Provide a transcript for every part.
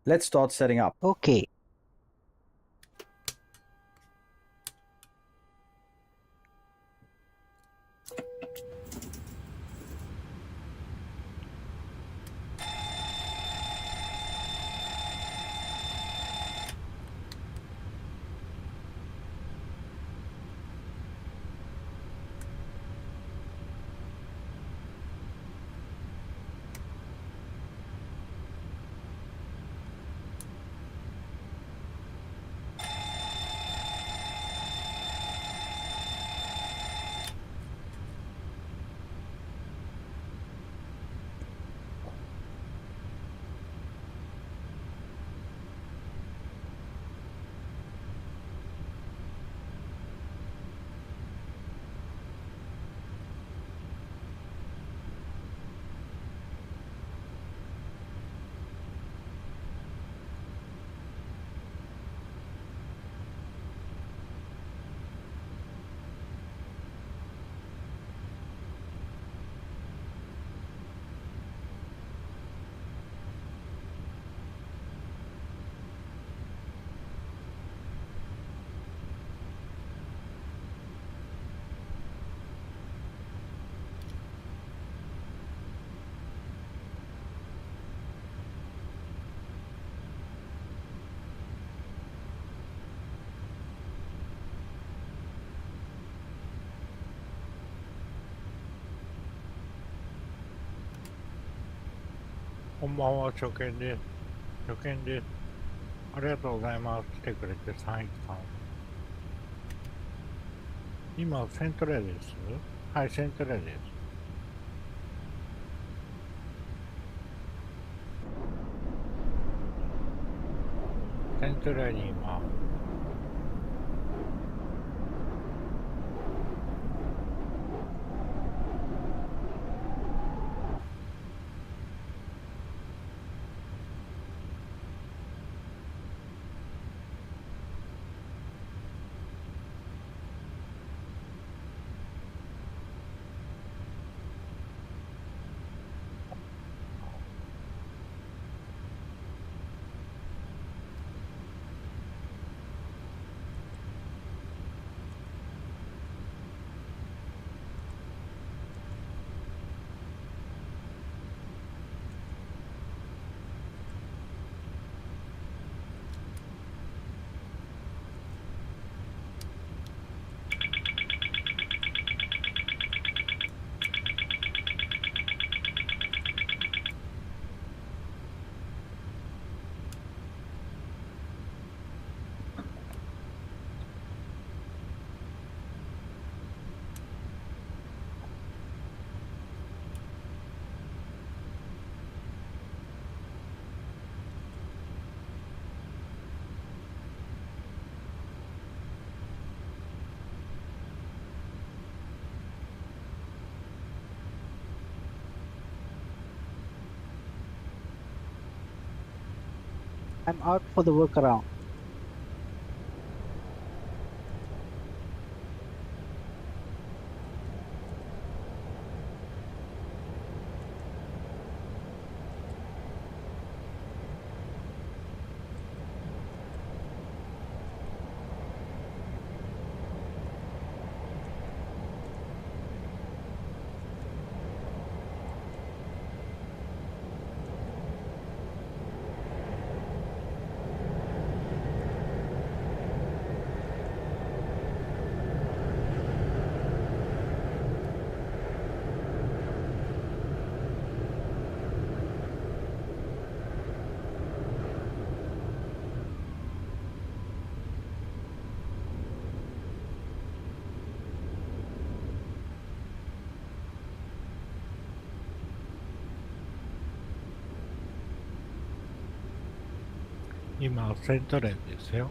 Let's start setting up. Okay.こんばんは、初見です。初見です。ありがとうございます。来てくれて313。今、セントレーです。はい、セントレーです。セントレーに今、I'm out for the workaround.今、セントレーですよ。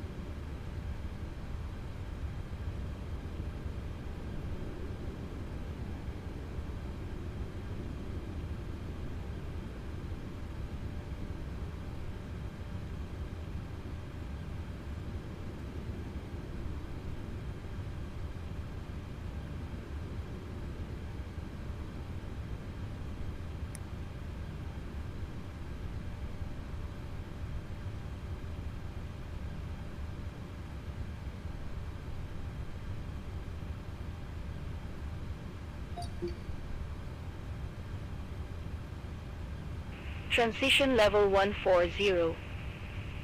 Transition level 140.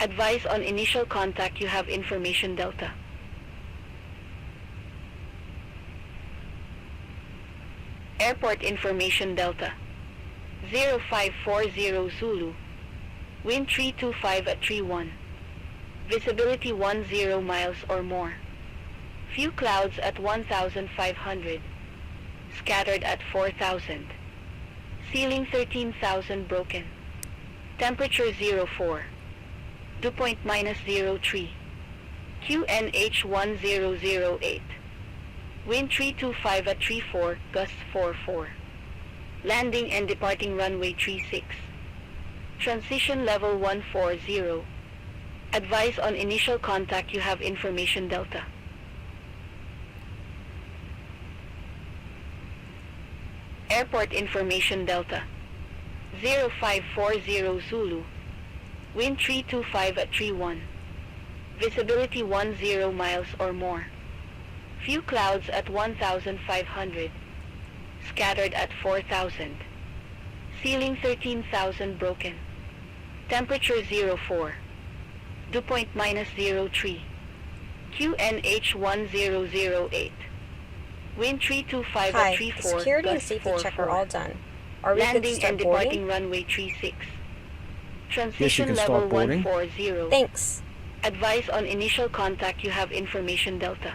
Advise on initial contact you have information Delta. Airport information Delta. 0540 Zulu. Wind 325 at 31. Visibility 10 miles or more. Few clouds at 1,500. Scattered at 4,000. Ceiling 13,000 broken. Temperature 04. Dew point -03. QNH1008. Wind 325 at 34, gust 44. Landing and departing runway 36. Transition level 140. Advise on initial contact you have information Delta. Airport information Delta. 0540 Zulu. Wind 325 at 31. Visibility 10 miles or more. Few clouds at 1,500. Scattered at 4,000. Ceiling 13,000 broken. Temperature 04. Dew point -03. QNH1008. Wind 325 Hi, at the 34. security and gust safety check are 44. all done. Are we good to Landing start and departing boarding? runway 36. Yes, you Transition can level start boarding. 140. Thanks. Advise on initial contact you have information Delta.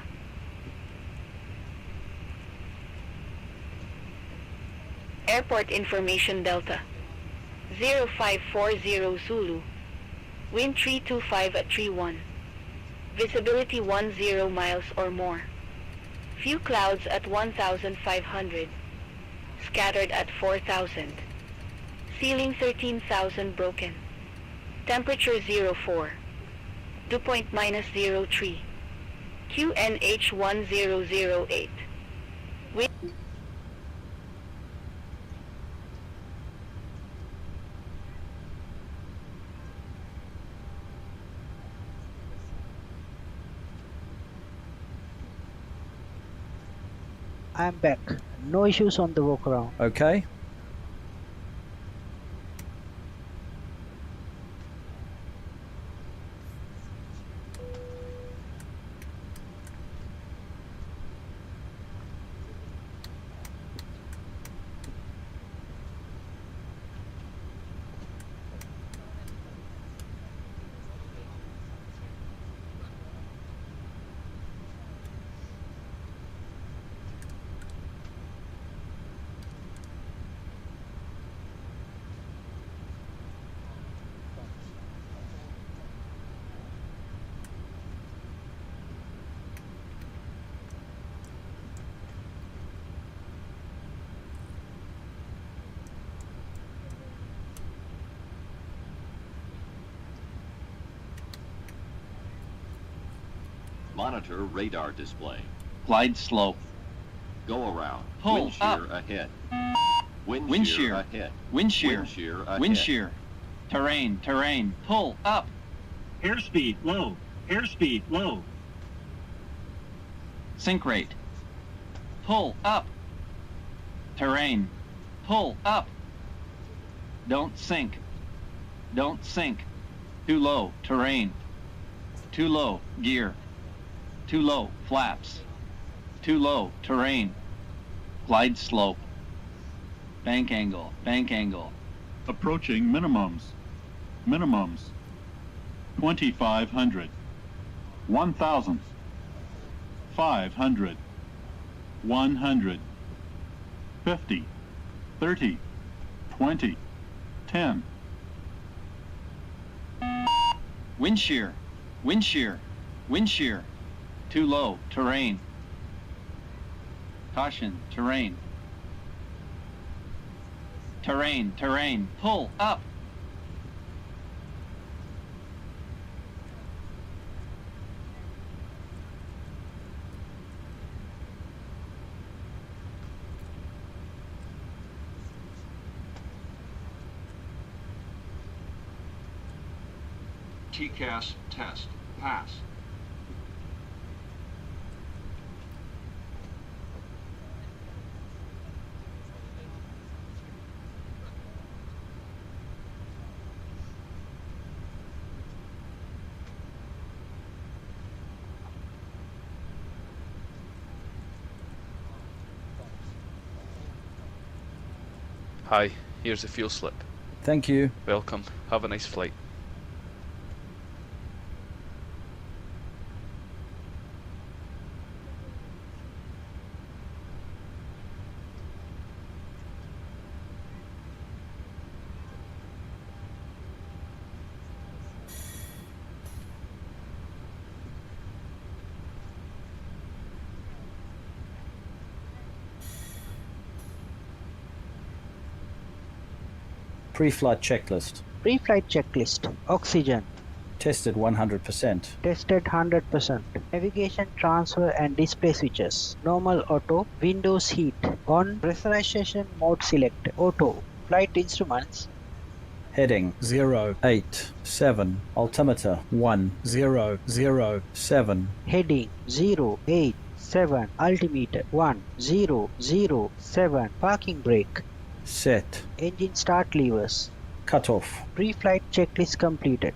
Airport information Delta. 0540 Zulu. Wind 325 at 31. Visibility 10 miles or more. Few clouds at 1,500. Scattered at 4,000. Ceiling 13,000 broken. Temperature 04. Dew point -03. QNH1008. Wind I'm back. No issues on the workaround. Okay. Monitor radar display. Glide slope. Go around. Pull Wind shear up. ahead. Wind shear. ahead. Wind shear. Wind shear ahead. Wind shear. Terrain. Pull up. Airspeed low. Airspeed low. Sink rate. Pull up. Terrain. Pull up. Don't sink. Don't sink. Too low. Terrain. Too low. Gear. Too low. Flaps. Too low. Terrain. Glide slope. Bank angle. Bank angle. Approaching minimums. Minimums. 2,500. 1,000. 500. 100. 50. 30. 20. 10. Wind shear. Wind shear. Wind shear. Too low. Terrain. Caution. Terrain. Terrain. Pull up. TCAS test. Pass. Hi, here's the fuel slip. Thank you. Welcome. Have a nice flight. Pre-flight checklist. Pre-flight checklist. Oxygen. Tested 100%. Tested 100%. Navigation, transfer and display switches. Normal auto. Windows heat. On. Pressurization mode select. Auto. Flight instruments. Heading 087. Altimeter 1007. Heading 087. Altimeter 1007. Parking brake. Set. Engine start levers. Cutoff. Pre-flight checklist completed.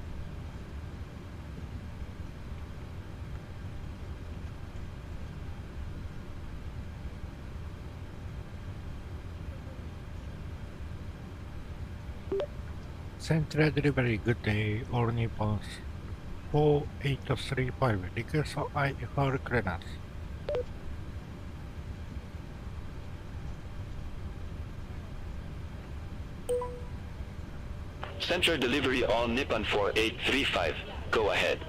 Central Delivery, good day, all Nippons. 4835, request IFR clearance. Central Delivery all Nippon 4835, go ahead.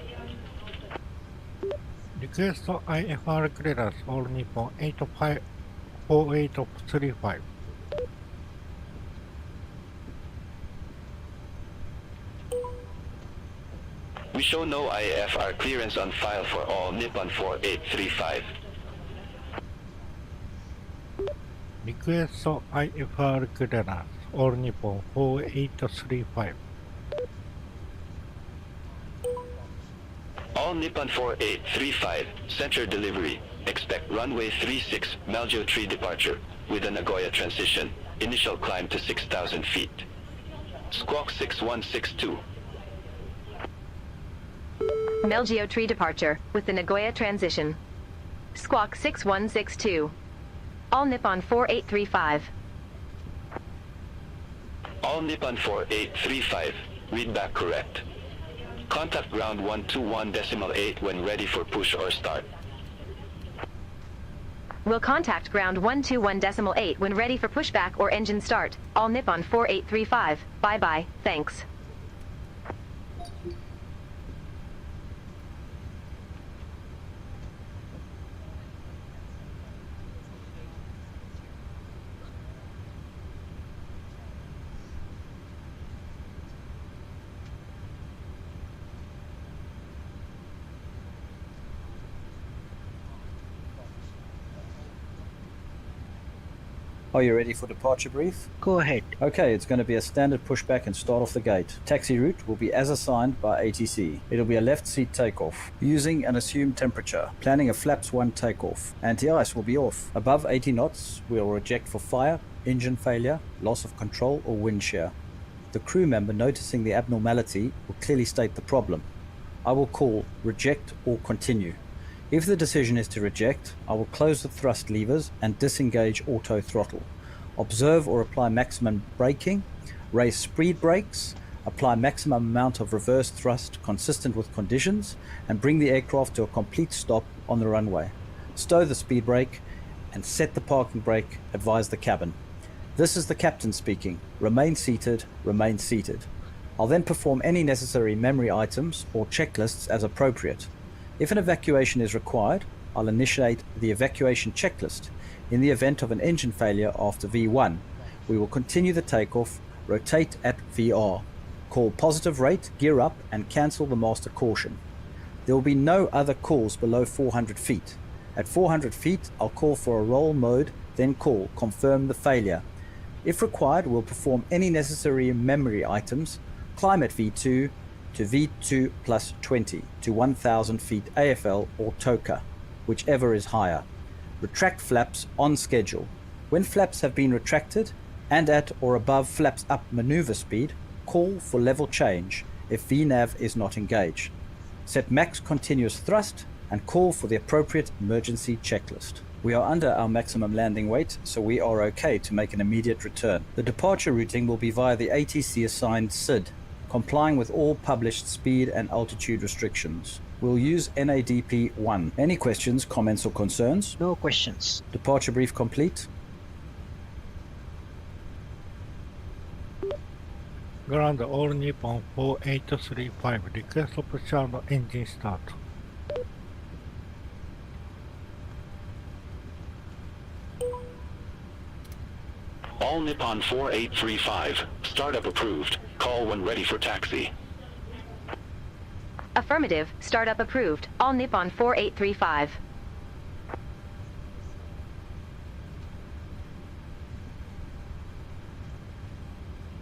Request IFR clearance, all Nippon 4835. We show no IFR clearance on file for all Nippon 4835. Request IFR clearance, all Nippon 4835. All Nippon 4835, Central Delivery, expect runway 36, Maljo Tree departure, with a Nagoya transition, initial climb to 6,000 feet. Squawk 6162. Melgeo Tree departure, with the Nagoya transition. Squawk 6162. All Nippon 4835. All Nippon 4835, read back correct. Contact ground 121.8 when ready for push or start. Will contact ground 121.8 when ready for pushback or engine start. All Nippon 4835. Bye-bye, thanks. Are you ready for departure brief? Go ahead. Okay, it's going to be a standard pushback and start off the gate. Taxi route will be as assigned by ATC. It'll be a left seat takeoff, using an assumed temperature, planning a flaps 1 takeoff. Anti-ice will be off. Above 80 knots, we'll reject for fire, engine failure, loss of control or wind shear. The crew member noticing the abnormality will clearly state the problem. I will call reject or continue. If the decision is to reject, I will close the thrust levers and disengage auto throttle. Observe or apply maximum braking, raise speed brakes, apply maximum amount of reverse thrust consistent with conditions, and bring the aircraft to a complete stop on the runway. Stow the speed brake and set the parking brake, advise the cabin. This is the captain speaking. Remain seated, remain seated. I'll then perform any necessary memory items or checklists as appropriate. If an evacuation is required, I'll initiate the evacuation checklist. In the event of an engine failure after V1, we will continue the takeoff, rotate at VR, call positive rate, gear up, and cancel the master caution. There will be no other calls below 400 feet. At 400 feet, I'll call for a roll mode, then call confirm the failure. If required, we'll perform any necessary memory items, climb at V2, to V2 plus 20 to 1000 feet AFL or TOCA, whichever is higher. Retract flaps on schedule. When flaps have been retracted and at or above flaps up maneuver speed, call for level change if VNAV is not engaged. Set max continuous thrust and call for the appropriate emergency checklist. We are under our maximum landing weight, so we are okay to make an immediate return. The departure routing will be via the ATC assigned SID, complying with all published speed and altitude restrictions. We'll use NADP 1. Any questions, comments or concerns? No questions. Departure brief complete. Ground all Nippon 4835. Request optional engine start. All Nippon 4835. Startup approved. Call when ready for taxi. Affirmative. Startup approved. All Nippon 4835.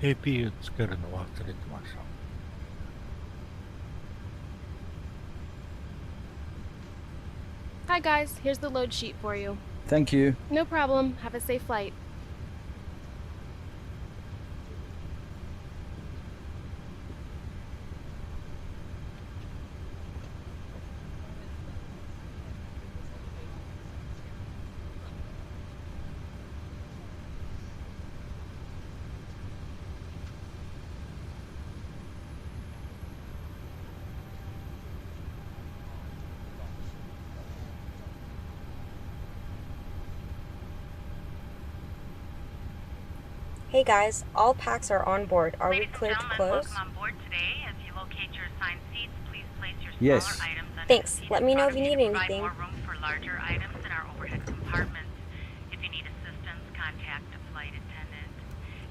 APU つけるの忘れてました。Hi guys, here's the load sheet for you. Thank you. No problem. Have a safe flight. Hey guys, all packs are on board. Are we clear to close? Yes. Thanks. Let me know if you need anything. More room for larger items in our overhead compartments. If you need assistance, contact a flight attendant.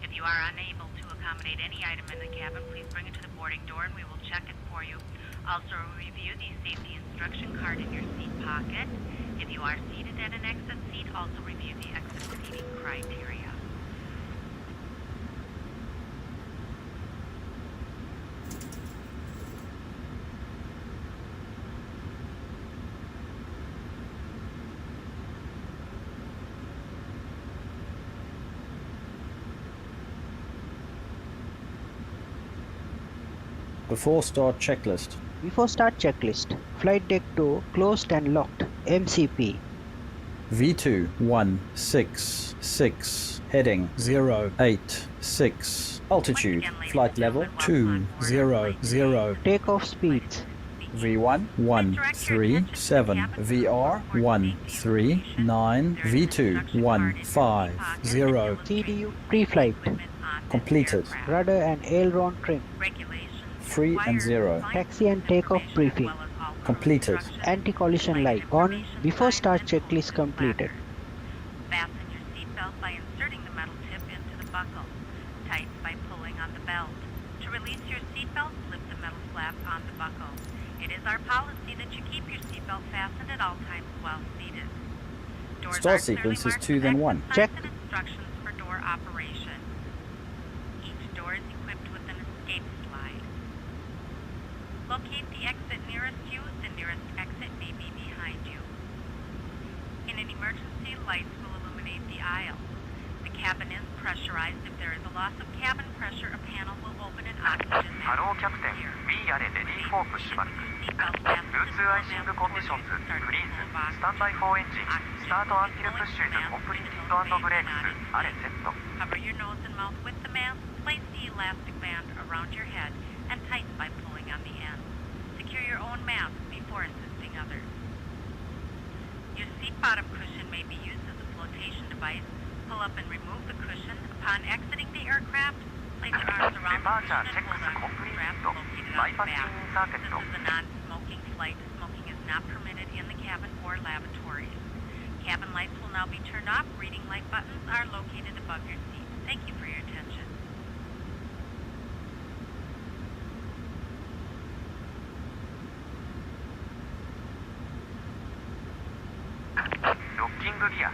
If you are unable to accommodate any item in the cabin, please bring it to the boarding door and we will check it for you. Also, review the safety instruction card in your seat pocket. If you are seated at an exit seat, also review the exit seating criteria. Before start checklist. Before start checklist. Flight deck door closed and locked. MCP. V2 166. Heading 086. Altitude. Flight level 200. Takeoff speeds. V1 137. VR 139. V2 150. CDU pre-flight. Completed. Rudder and aileron trim. 3 and 0. Taxi and takeoff briefing. Completed. Anti-collision light on. Before start checklist completed. Fasten your seatbelt by inserting the metal tip into the buckle. Tighten by pulling on the belt. To release your seatbelt, lift the metal flap on the buckle. It is our policy that you keep your seatbelt fastened at all times while seated. Doors Start are sequence clearly is 2 then 1. Check. marked with instructions for door operation. Each door is equipped with an escape slide. Locate the exit nearest you. The nearest exit may be behind you. In an emergency, lights will illuminate the aisle. The cabin is pressurized. If there is a loss of cabin pressure, a panel will open and oxygen may disappear. Please keep your seatbelt fastened until the mask portion starts to pull off. Start until pulling the mask and it will remain not inflated. Cover your nose and mouth with the mask. Place the elastic band around your head and tighten by pulling on the end. Secure your own mask before assisting others. Your seat bottom cushion may be used as a flotation device. Pull up and remove the cushion. Upon exiting the aircraft, place your arms around the cushion and hold on to the strap located on the back. This is a non-smoking flight. Smoking is not permitted in the cabin or lavatories. Cabin lights will now be turned off. Reading light buttons are located above your seat. Thank you for your attention. Docking gear.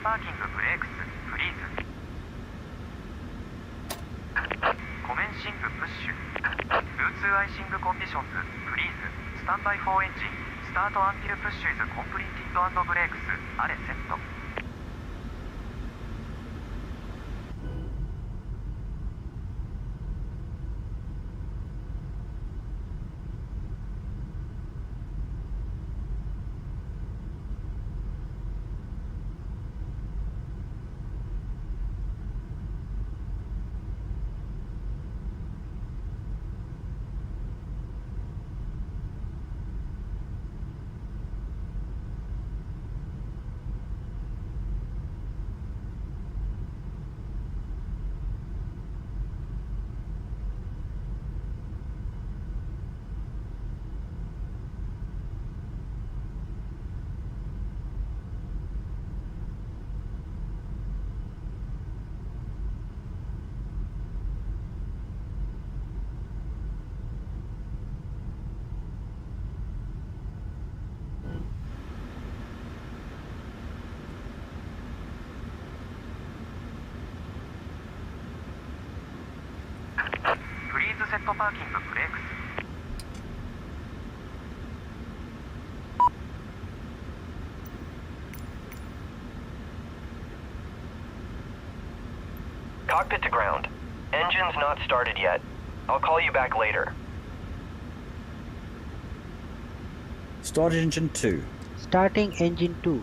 パーキングブレークスフリーズ。コメンシングプッシュ。ルーツアイシングコンディションズフリーズ。スタンバイフォーエンジン。スタートアンティルプッシュイズコンプリーティッド&ブレークス。あれセット。フリーズセットパーキングブレークス。Cockpit to ground. Engine's not started yet. I'll call you back later. Start engine 2. Starting engine 2.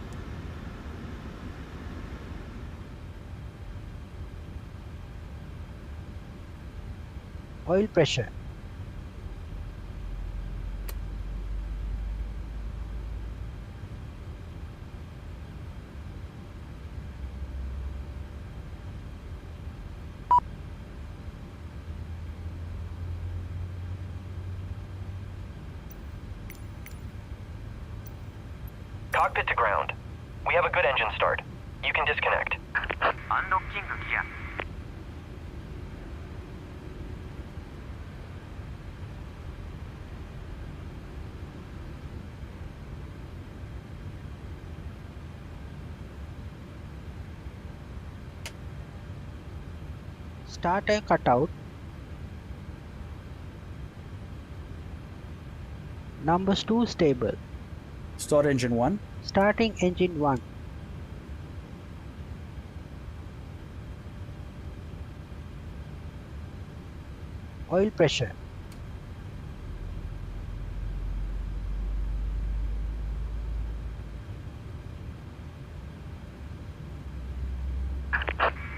Oil pressure. Cockpit to ground. We have a good engine start. You can disconnect. Unlocking gear. Start and cutout. Numbers 2 stable. Start engine 1. Starting engine 1. Oil pressure.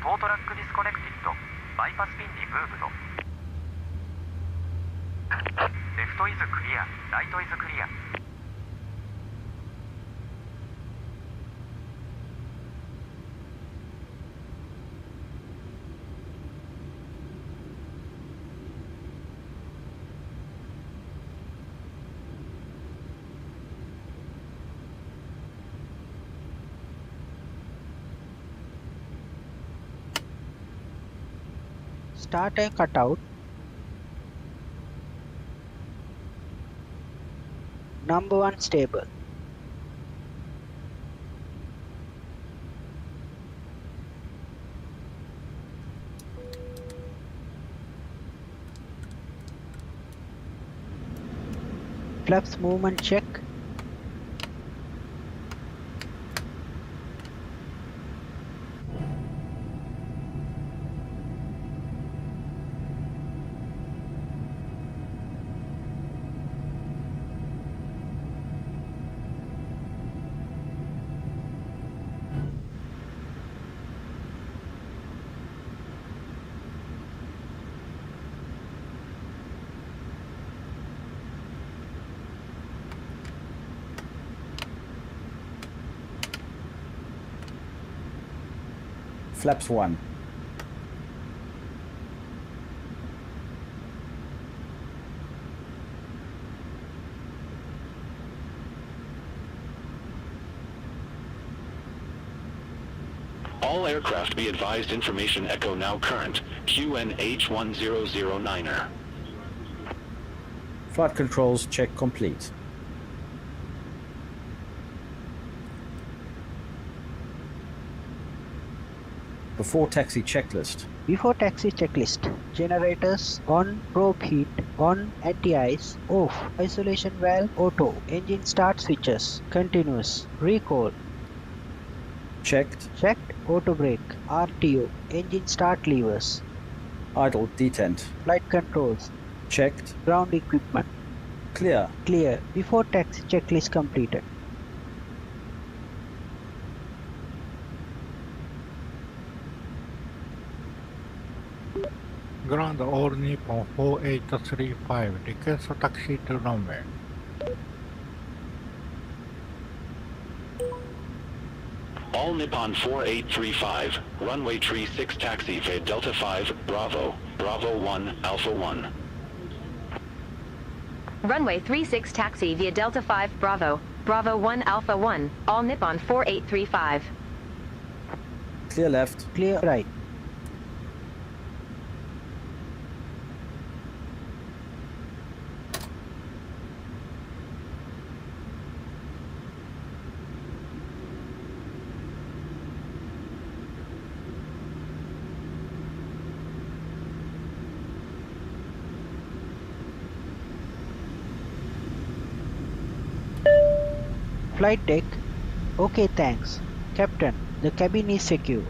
Tow track disconnected. Bypass pin removed. Left is clear. Right is clear. Start and cutout. Number 1 stable. Flaps movement check. Flaps 1. All aircraft be advised information echo now current, QNH1009er. Flight controls check complete. Before taxi checklist. Before taxi checklist. Generators on, probe heat on, anti-ice off, isolation valve auto, engine start switches continuous, recall. Checked. Checked. Auto brake, RTO, engine start levers. Idle detent. Flight controls. Checked. Ground equipment. Clear. Clear. Before taxi checklist completed. Ground all Nippon 4835, request taxi to runway. All Nippon 4835, runway 36 taxi via Delta 5, Bravo, Bravo 1, Alpha 1. Runway 36 taxi via Delta 5 Bravo, Bravo 1 Alpha 1, all Nippon 4835. Clear left. Clear right. Flight deck. Okay, thanks. Captain, the cabin is secure.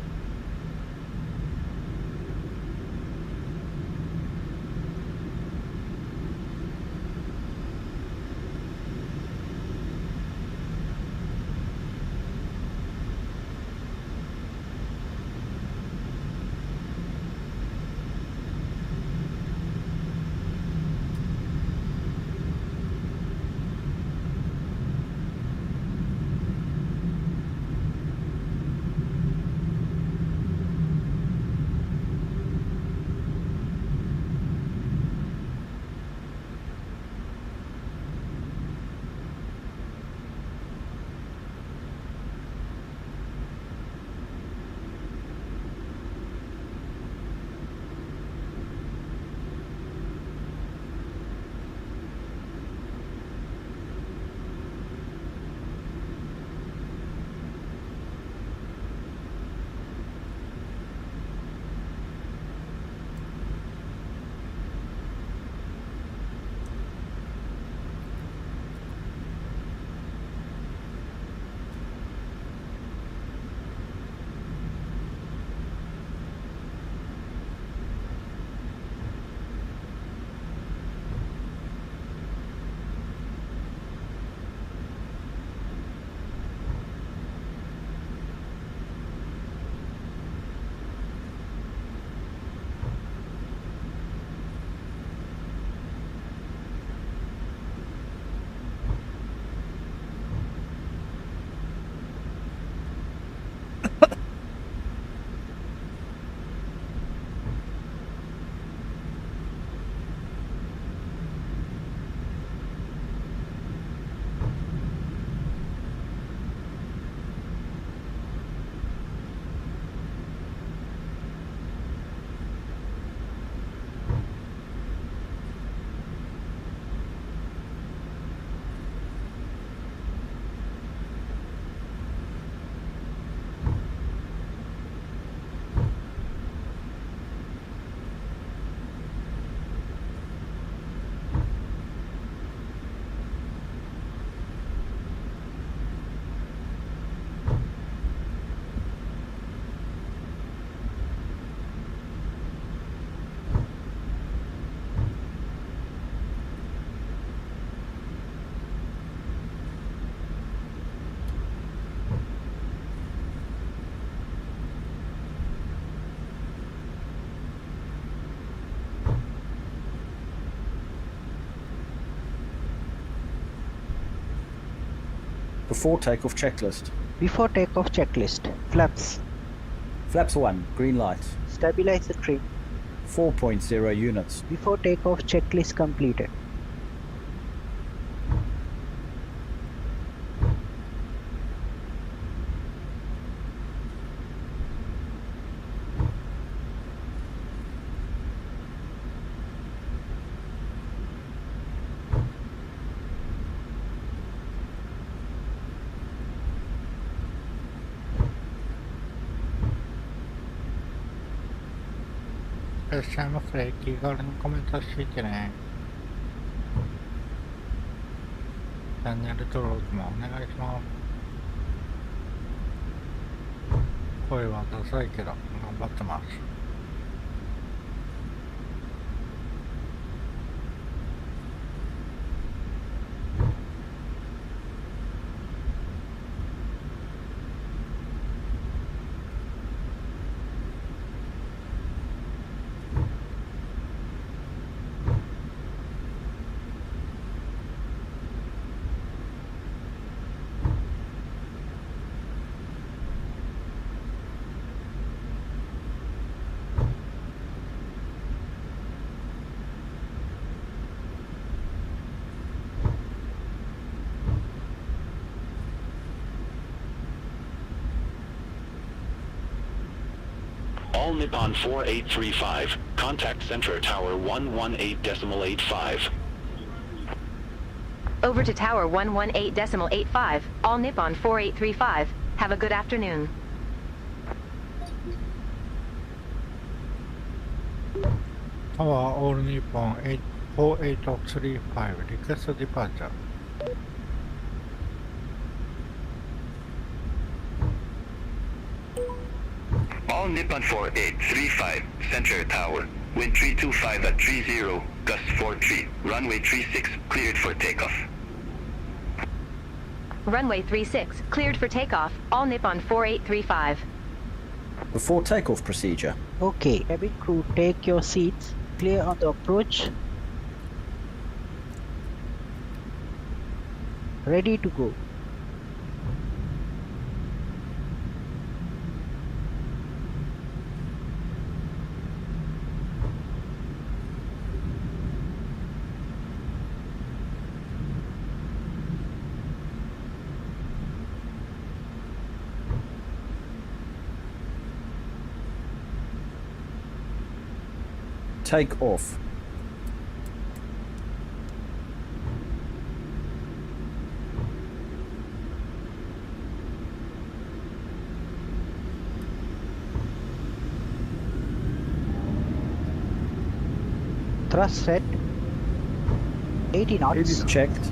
Before takeoff checklist. Before takeoff checklist. Flaps. Flaps 1, green light. Stabilizer trim. 4.0 units. Before takeoff checklist completed. いらっしゃいませ。気軽にコメントしていてね。チャンネル登録もお願いします。声はダサいけど頑張ってます。All Nippon 4835, contact Center Tower 118.85. Over to Tower 118.85, all Nippon 4835. Have a good afternoon. Tower All Nippon 4835, request departure. All Nippon 4835, Center Tower, wind 325 at 30, gust 43, runway 36, cleared for takeoff. Runway 36, cleared for takeoff, all Nippon 4835. Before takeoff procedure. Okay, cabin crew, take your seats. Clear on the approach. Ready to go. Take off. Thrust set 80 knots. It is checked.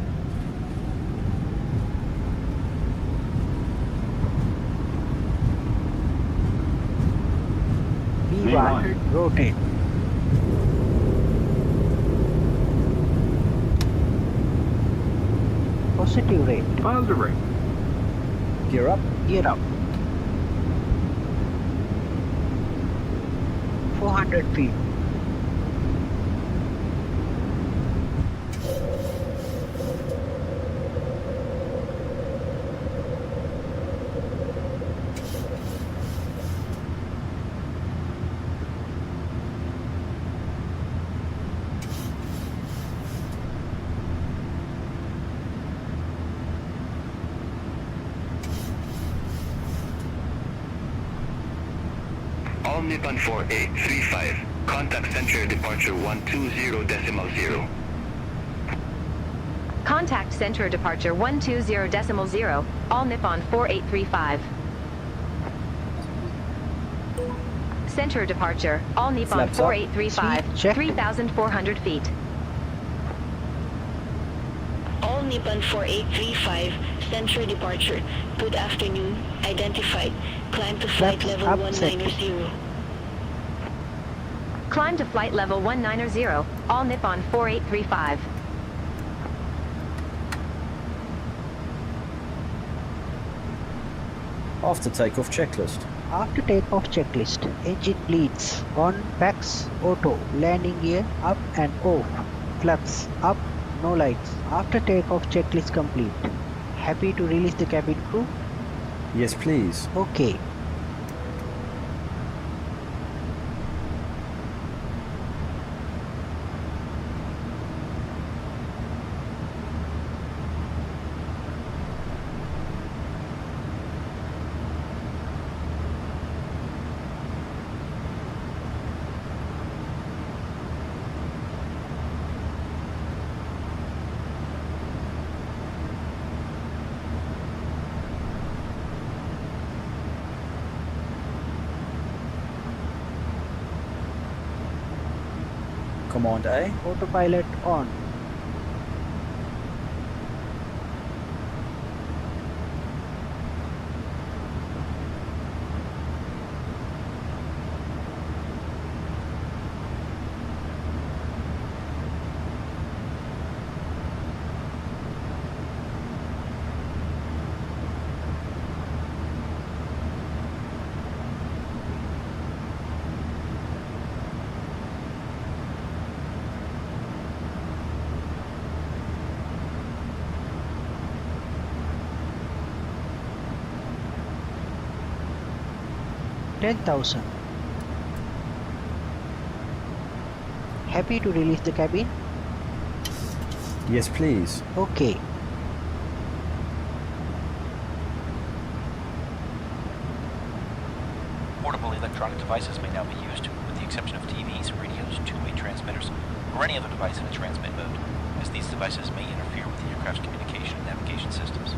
V1, rotate. Positive rate. Positive rate. Gear up. Gear up. 400 feet. All Nippon 4835, contact Center departure 120.0. Contact Center departure 120.0, all Nippon 4835. Center departure, all Nippon Flaps up. 4835, Sweep, check. 3,400 feet. All Nippon 4835, Center departure. Good afternoon. Identified. Climb to flight Flaps level up, 190. Climb to flight level 190, all Nippon 4835. After takeoff checklist. After takeoff checklist, engine bleeds, on, packs, auto, landing gear, up and off, flaps, up, no lights. After takeoff checklist complete. Happy to release the cabin crew? Yes, please. Okay. Command A. Autopilot on. $10,000. Happy to release the cabin? Yes, please. Okay. Portable electronic devices may now be used, with the exception of TVs, radios, two-way transmitters, or any other device in a transmit mode, as these devices may interfere with the aircraft's communication and navigation systems.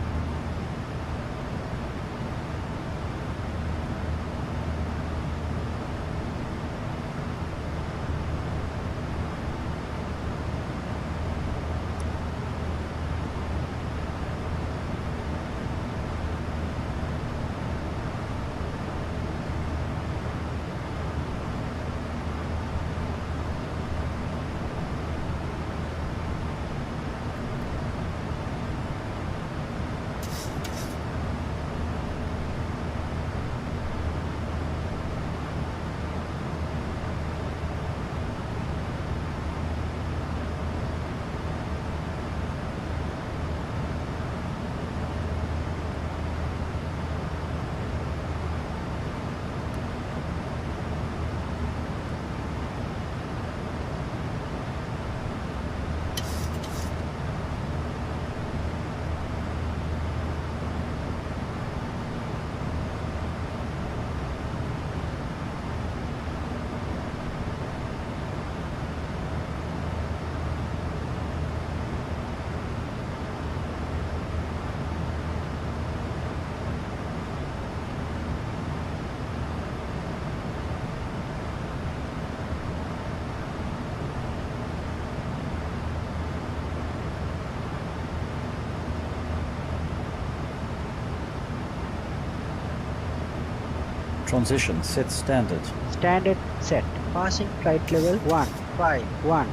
Transition set standard. Standard set. Passing flight level 151.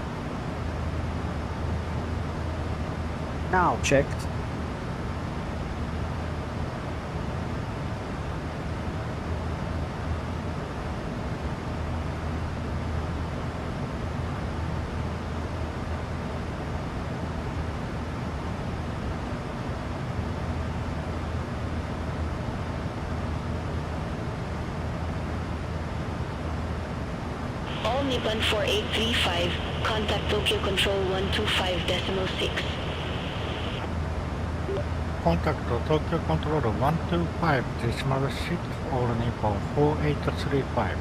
Now checked. All Nippon 4835, contact Tokyo Control 125.6. Contact Tokyo Control 125.6, All Nippon 4835.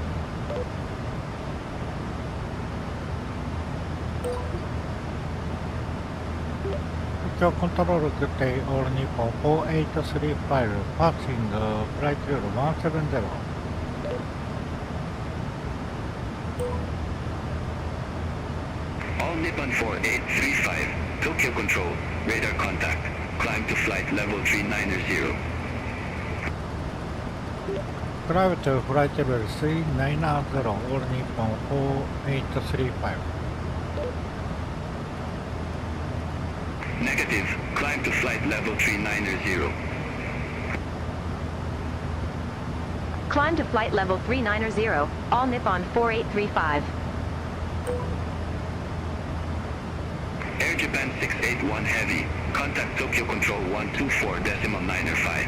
Tokyo Control, good day, All Nippon 4835, passing flight level 170. All Nippon 4835, Tokyo Control, radar contact. Climb to flight level 390. Climb to flight level 390, All Nippon 4835. Negative, climb to flight level 390. Climb to flight level 390, all Nippon 4835. Air Japan 681 Heavy, contact Tokyo Control 124.95.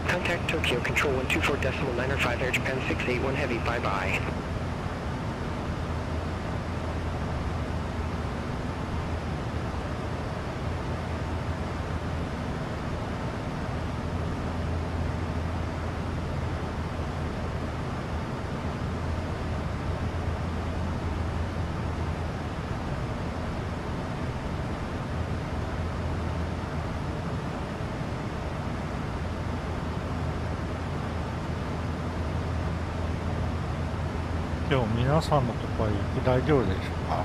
Contact Tokyo Control 124.95, Air Japan 681 Heavy, bye-bye. でも皆さんのところは雪大丈夫でしょうか。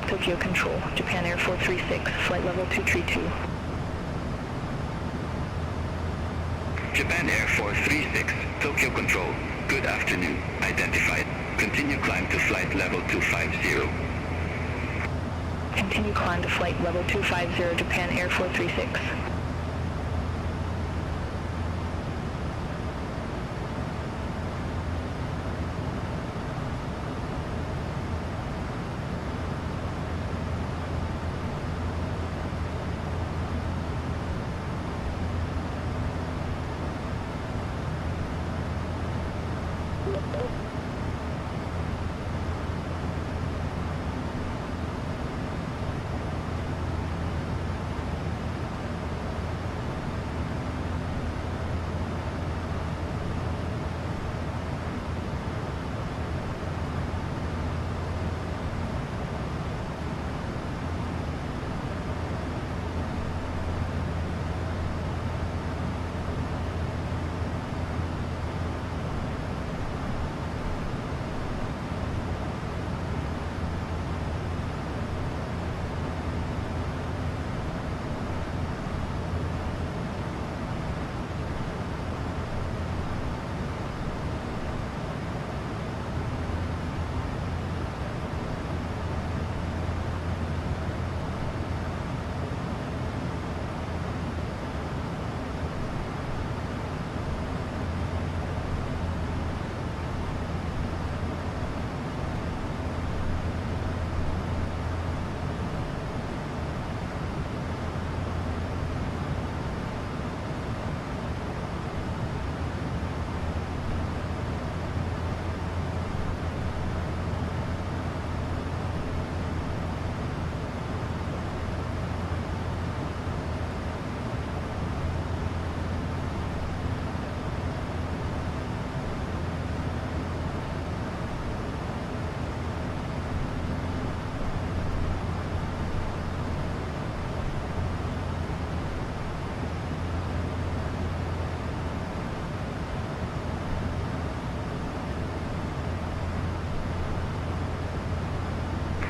Tokyo Control, Japan Air 436, flight level 232. Japan Air 436, Tokyo Control, good afternoon, identified. Continue climb to flight level 250. Continue climb to flight level 250, Japan Air 436.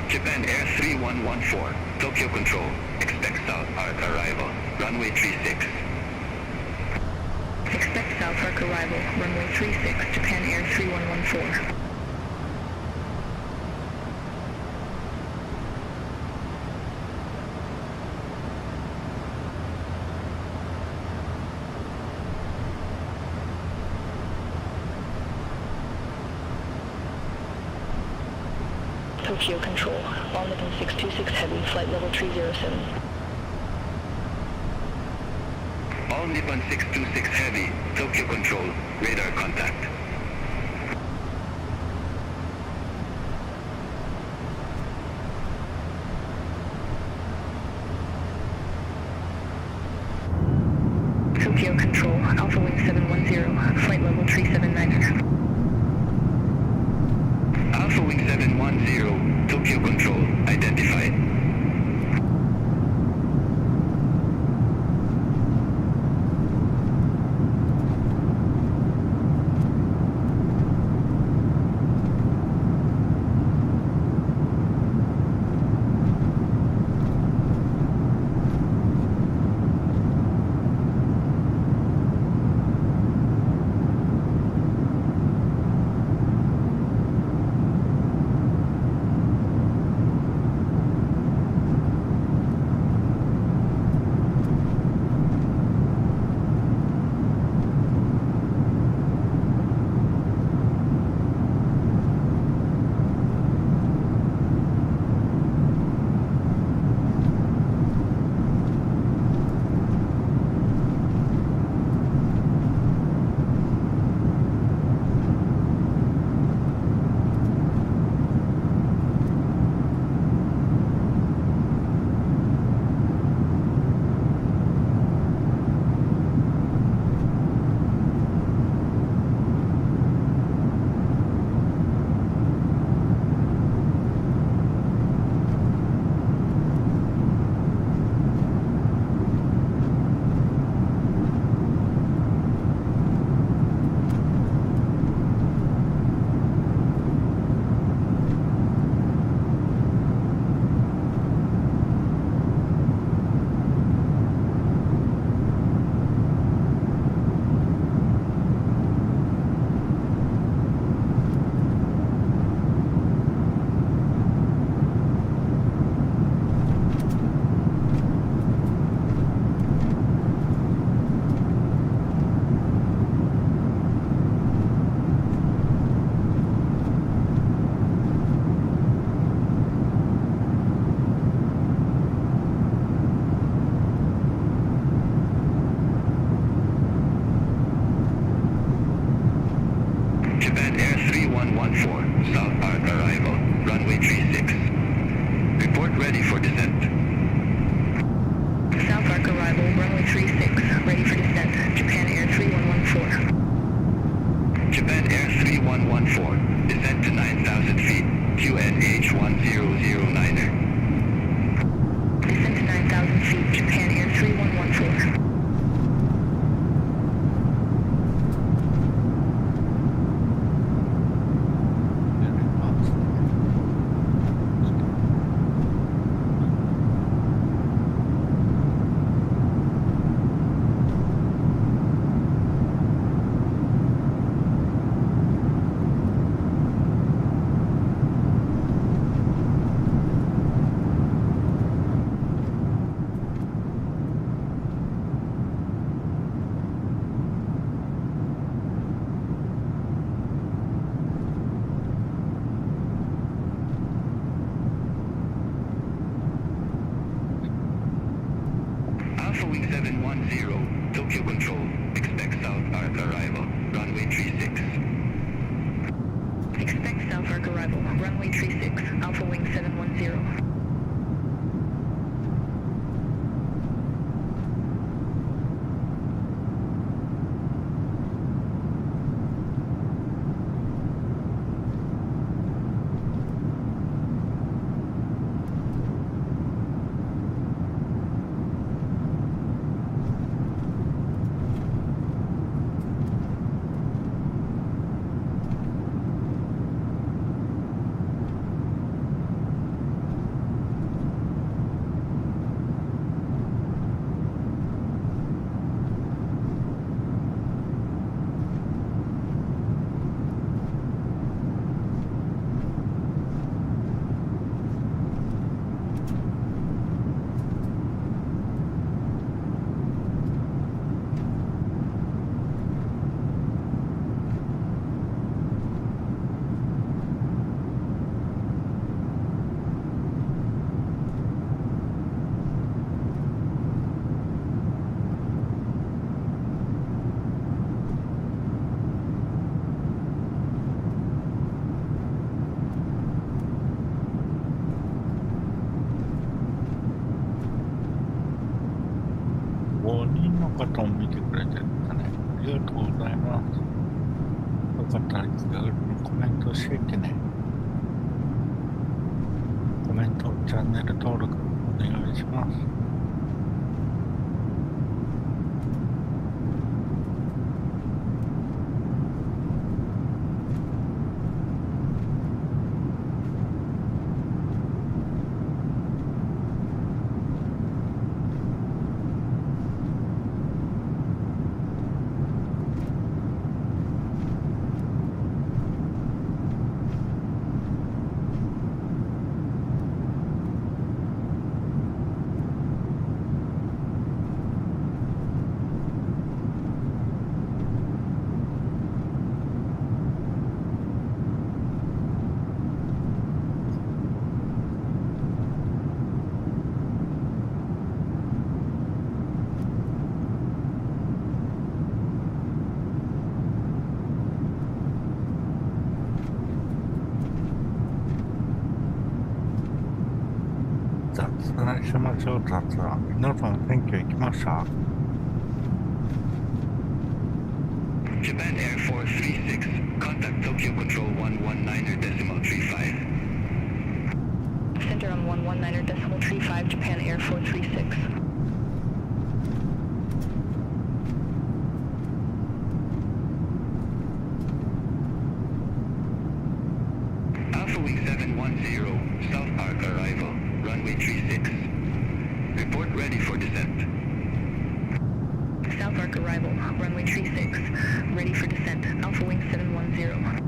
Japan Air 3114, Tokyo Control, expect South Arc arrival, runway 36. Expect South Arc arrival, runway 36, Japan Air 3114. Tokyo Control, all Nippon 626 Heavy, flight level 307. All Nippon 626 Heavy, Tokyo Control, radar contact. Tokyo Control, Alpha Wing 710, flight level 379. Alpha Wing 710, Tokyo Control, identified. South Park arrival, runway 36. Report ready for descent. South Park arrival, runway 36, ready for descent. Japan Air 3114. Japan Air 3114, descent to 9,000 feet, QNH1009er. Descent to 9,000 feet, Japan Air 3114. Alpha Wing 710, Tokyo Control, expect South Park arrival, runway 36. Expect South Park arrival, runway 36, Alpha Wing 710.5人の方も見てくれてるんだね。ありがとうございます。よかったら気軽にコメントしていってね。コメント、チャンネル登録お願いします。雑談しましょう、雑談。皆さん選挙行きました？ Japan Air 436, contact Tokyo Control 119.35. Center on 119.35, Japan Air 436. Alpha Wing 710, South Park arrival, runway 36. Report ready for descent. South Park arrival, runway 36, ready for descent, Alpha Wing 710.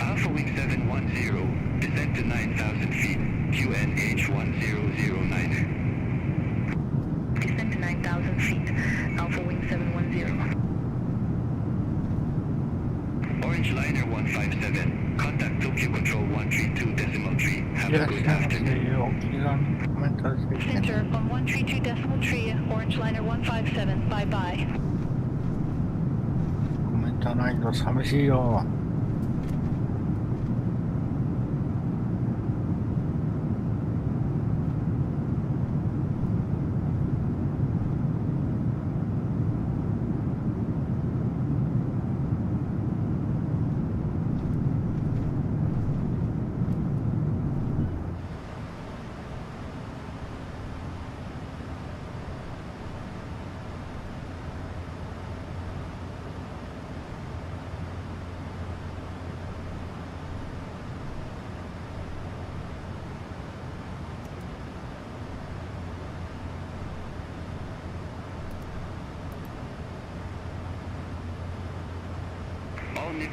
Alpha Wing 710, descent to 9,000 feet, QNH1009er. Descent to 9,000 feet, Alpha Wing 710. Orange Liner 157, contact Tokyo Control 132.3. Have a good afternoon. Center on 132.3, Orange Liner 157, bye bye. コメントないと寂しいよ。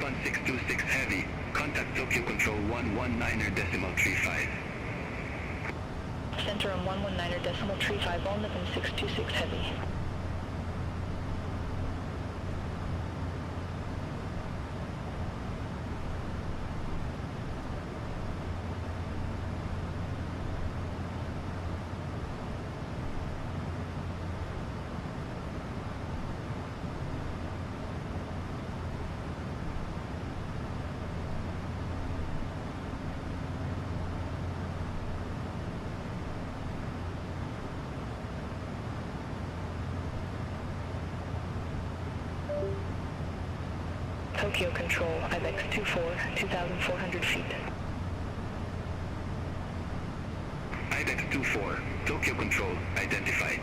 Nippon 626 Heavy, contact Tokyo Control 119.35. Center on 119.35, all Nippon 626 Heavy. Tokyo Control, IBEX 24, 2,400 feet. IBEX 24, Tokyo Control, identified.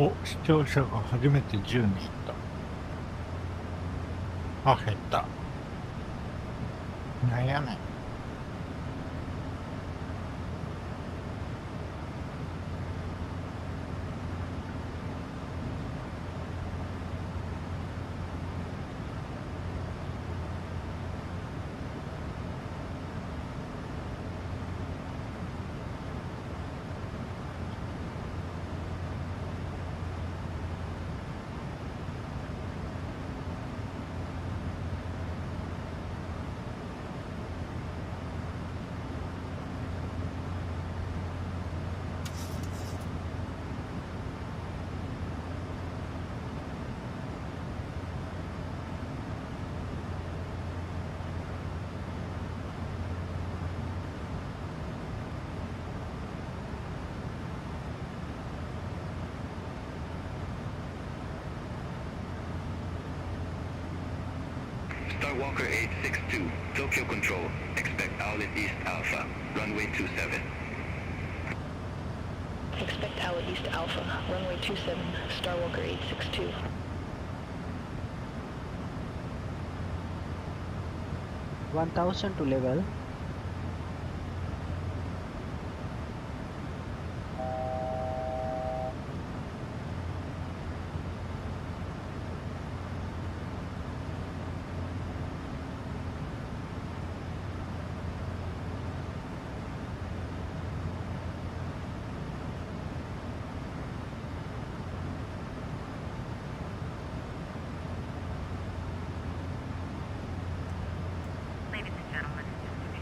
お、視聴者が初めて10人いった。あ、減った。なんやねん。Starwalker 862, Tokyo Control, expect outlet East Alpha, runway 27. Expect outlet East Alpha, runway 27, Starwalker 862. $1,000 to level. Ladies and gentlemen, just to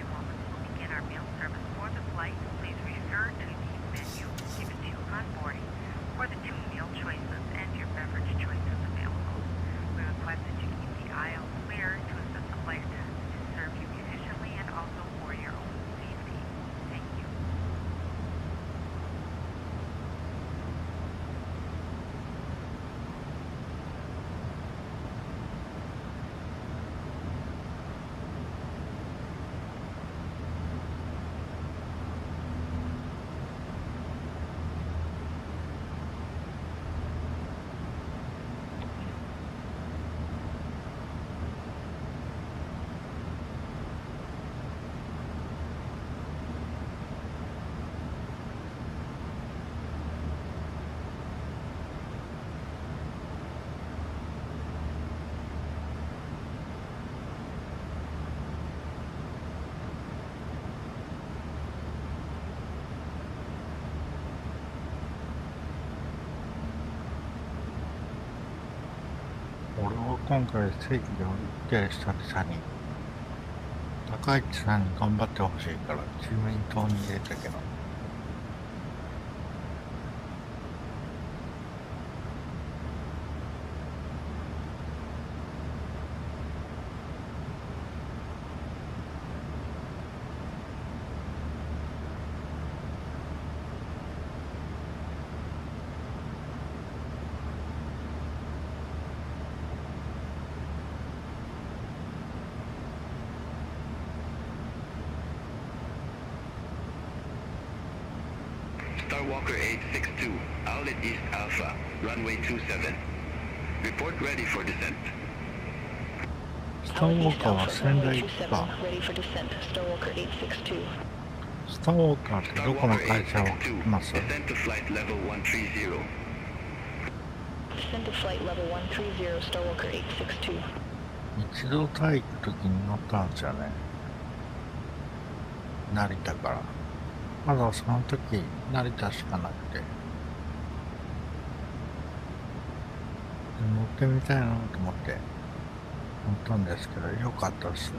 俺は今回正規で降りて久々に高市さんに頑張ってほしいから自民党に入れたけど、Starwalker 862, Outlet East Alpha, runway 27. Report ready for descent. スターウォーカーは仙台行くか。スターウォーカーってどこの会社を来ます？ Descent to flight level 130. Descend to flight level 130, Starwalker 862. 一度タイ行くときに乗ったんですよね。成田から。まだその時成田しかなくて。乗ってみたいなと思って乗ったんですけど、良かったですね。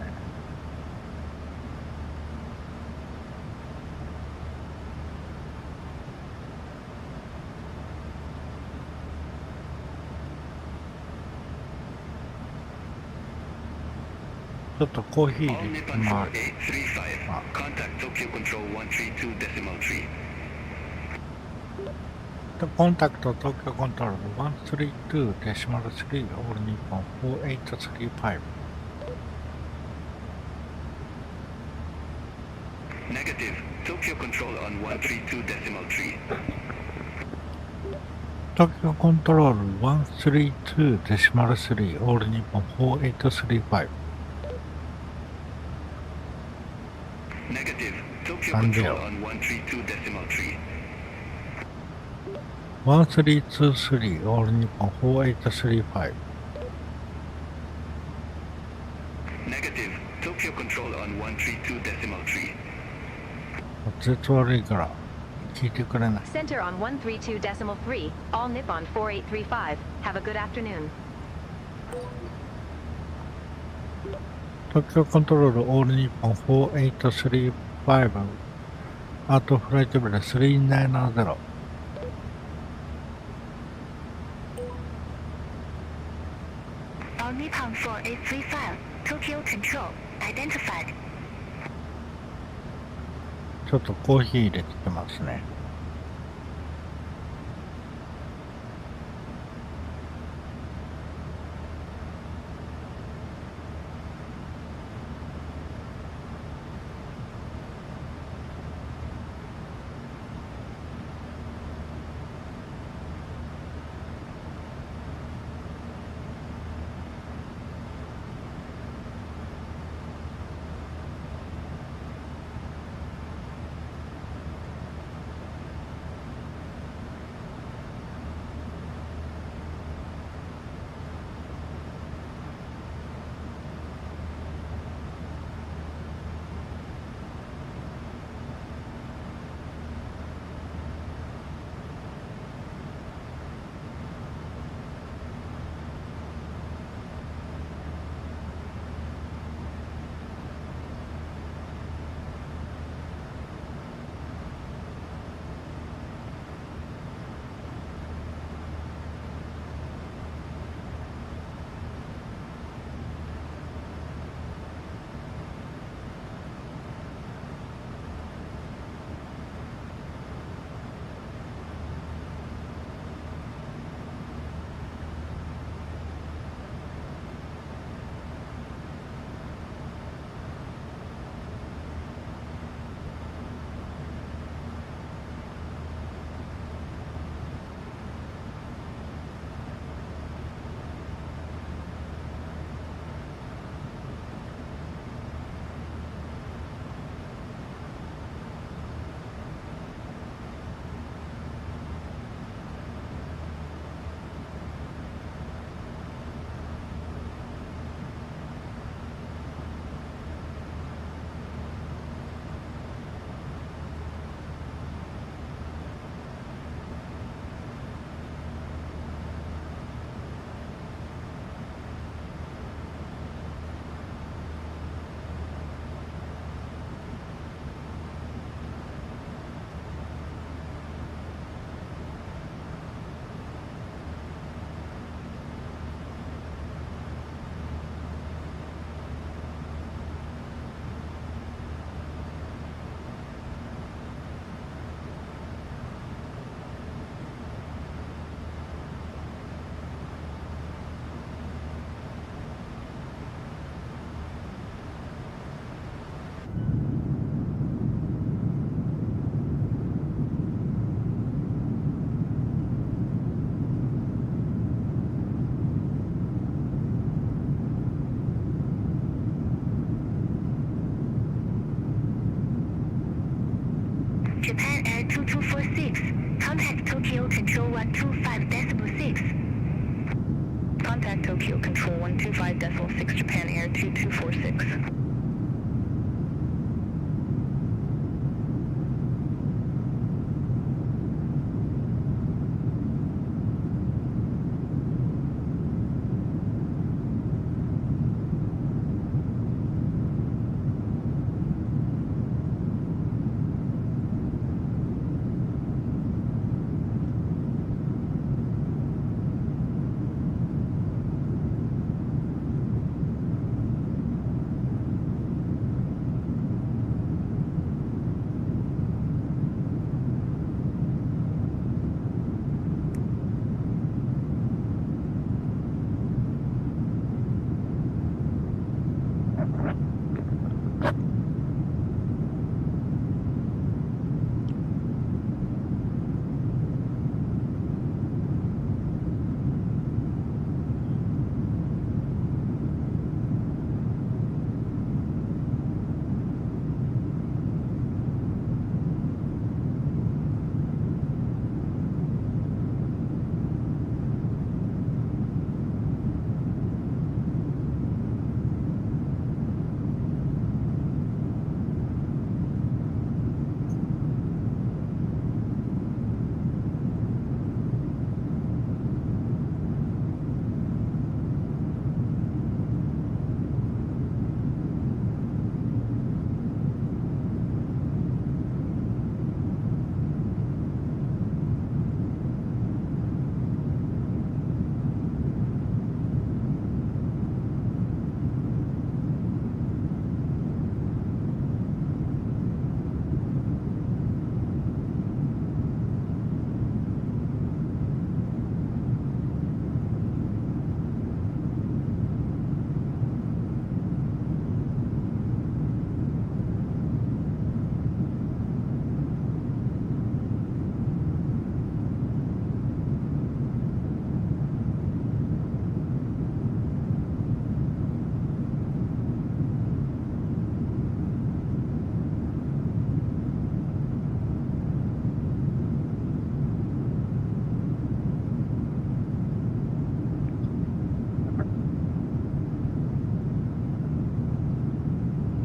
ちょっとコーヒー入れてもらう。コンタクト東京コントロール132デシマル3オールニッポン4835。Negative. Tokyo control on 132.3. 東京コントロール132デシマル3オールニッポン4835。Negative. Tokyo control on 132.3. 1323 All Nippon 4835. Negative. Tokyo control on 132.3. 絶悪いから聞いてくれない。 Center on 132.3, all Nippon 4835. Have a good afternoon. 東京コントロール All Nippon 4835 アートフライトブレ3970。All Nippon 4835, Tokyo Control, identified. ちょっとコーヒー入れてきますね。125.6. Contact Tokyo Control 125.6 Japan Air 2246.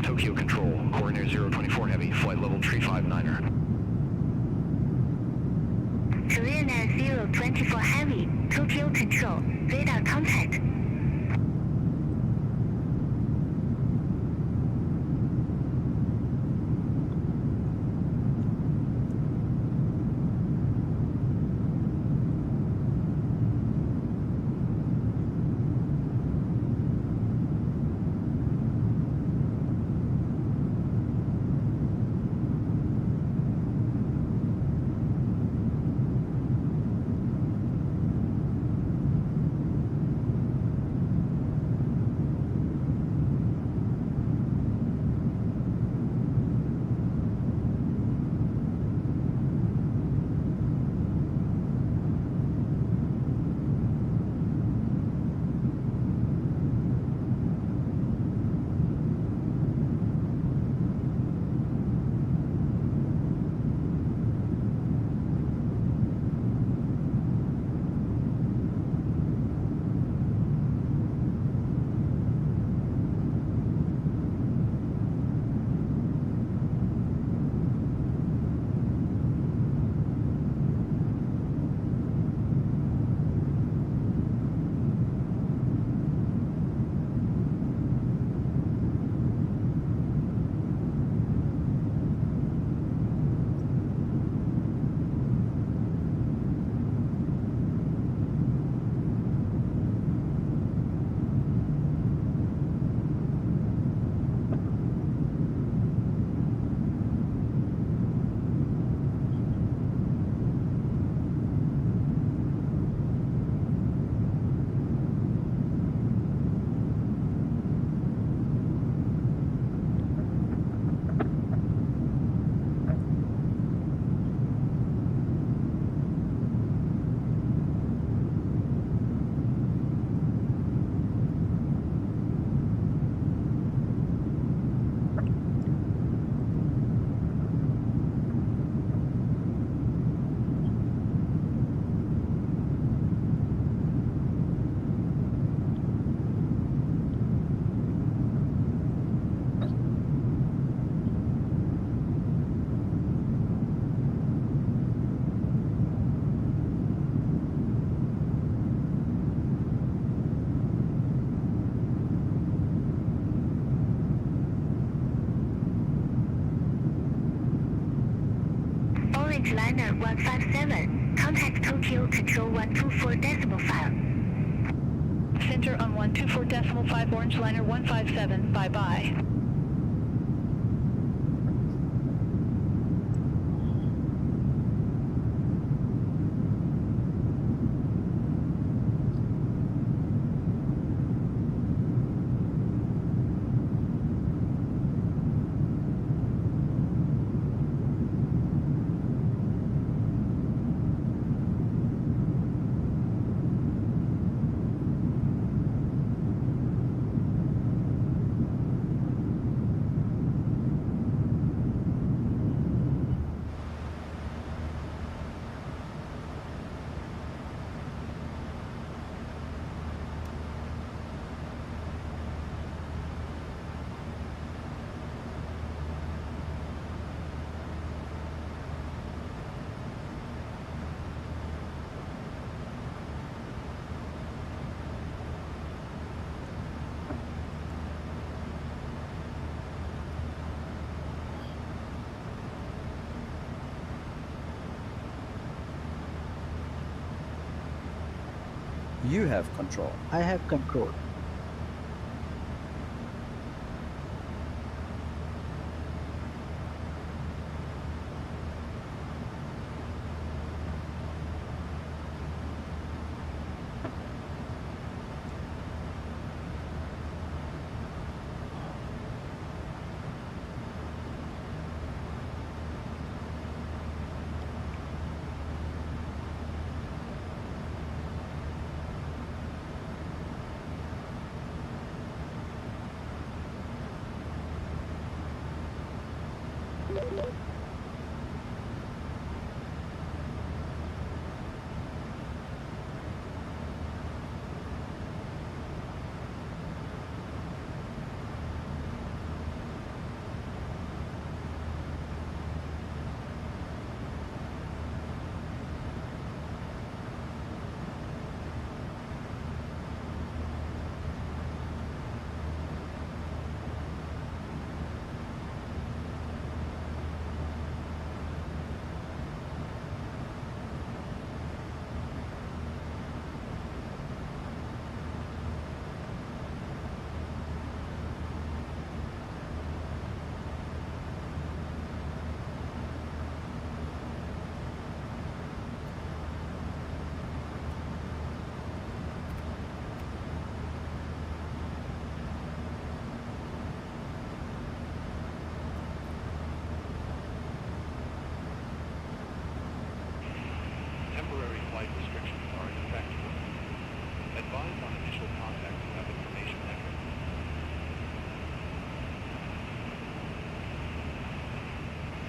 Tokyo Control, Coroner 024 Heavy, flight level 359er. Coroner 024 Heavy, Tokyo Control, radar contact. orange liner 157. Contact Tokyo Control 124.5. Center on 124.5 orange liner 157. Bye-bye. You have control. I have control.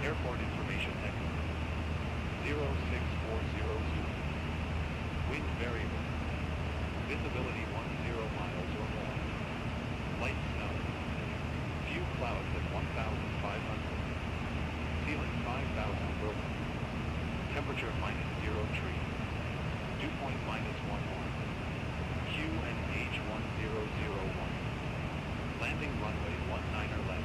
Airport information network 06400. Wind variable. Visibility 10 miles or more. Light snow. Few clouds at 1,500. Ceiling 5,000 broken. Temperature -0 tree. Dew point -11. QNH 1001. Landing runway 19er left.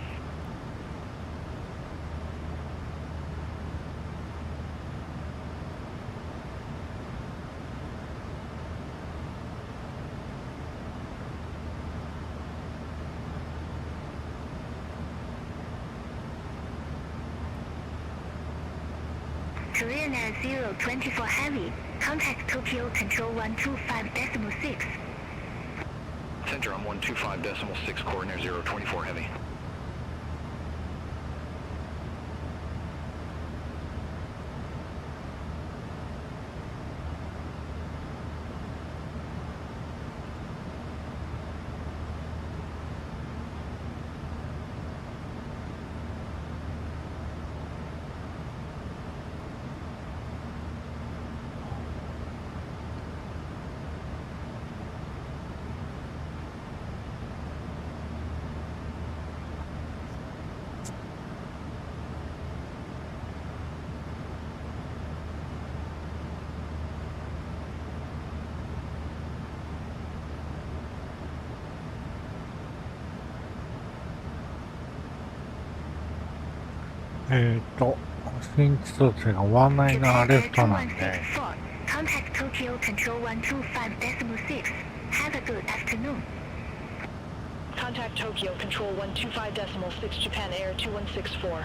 Korean Air 024 Heavy. Contact Tokyo Control 125.6. Center on 125.6, Korean Air 024 Heavy. 新千歳がワンナイナーレフトなんで、Contact Tokyo Control 125.6. Have a good afternoon. Contact Tokyo Control 125.6 Japan Air 2164.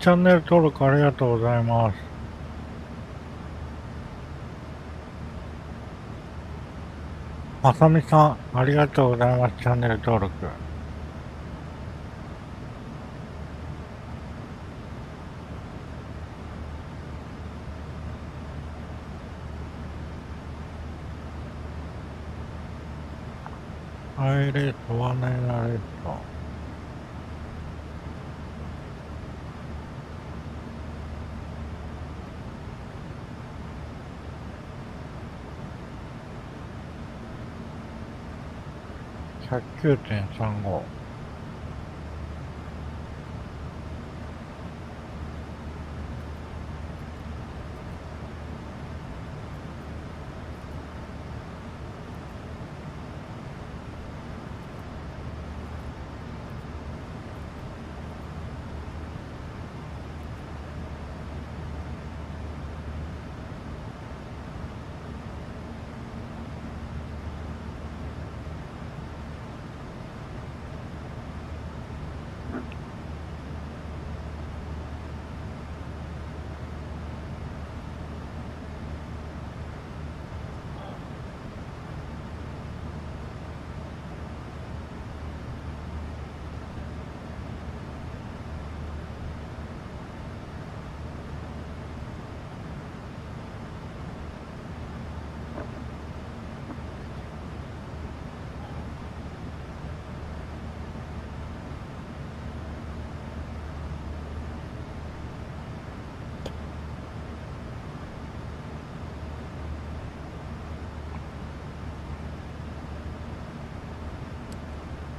チャンネル登録ありがとうございます。まさみさん、ありがとうございます。チャンネル登録。アイレース、ワンナイナーレースト。109.35。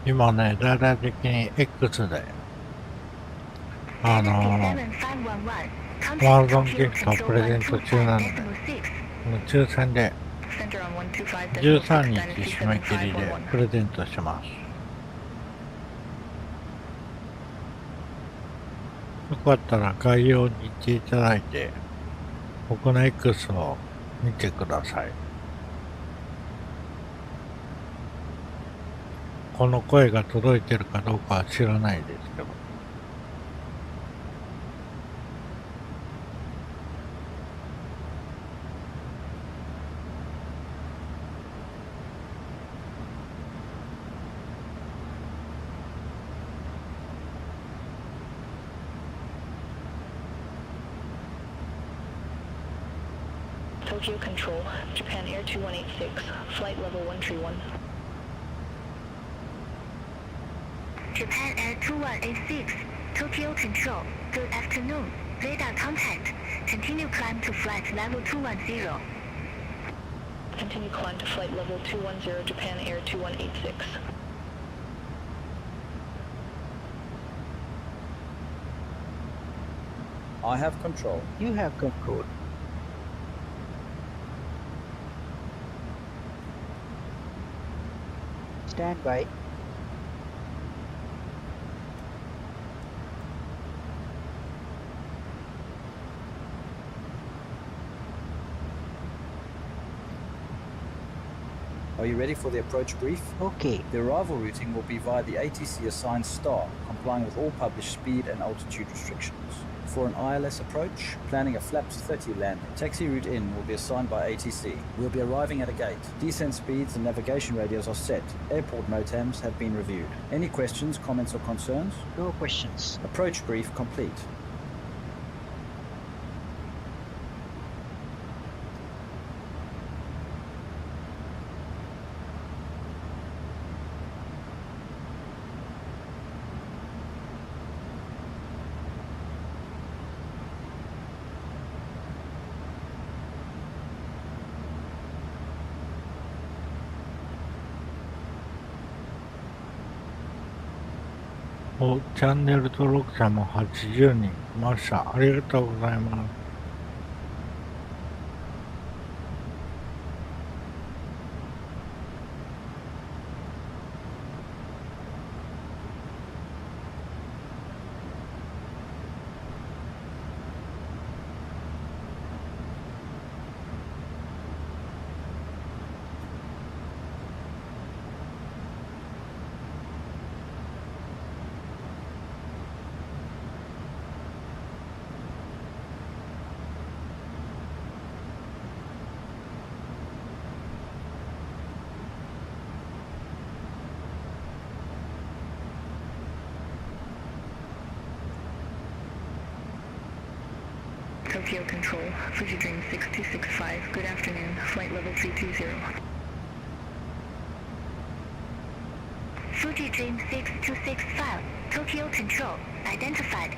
今ね、大々的に X で、ワンゾンギフトをプレゼント中なんで、抽選で13日締め切りでプレゼントします。よかったら概要に行っていただいて、僕の X を見てください。この声が届いてるかどうかは知らないですけど。Tokyo Control, Japan Air 2186, flight level 131. Japan Air 2186, Tokyo Control, good afternoon. Radar contact. Continue climb to flight level 210. Continue climb to flight level 210, Japan Air 2186. I have control. You have control. Stand by. Are you ready for the approach brief? Okay. The arrival routing will be via the ATC assigned star, complying with all published speed and altitude restrictions. For an ILS approach, planning a flaps 30 landing. Taxi route in will be assigned by ATC. We'll be arriving at a gate. Descent speeds and navigation radios are set. Airport NOTAMs have been reviewed. Any questions, comments or concerns? No questions. Approach brief complete.お、チャンネル登録者も80人いました。ありがとうございます。Tokyo Control, Fuji Dream 6265, good afternoon, flight level 320. Fuji Dream 6265, Tokyo Control, identified.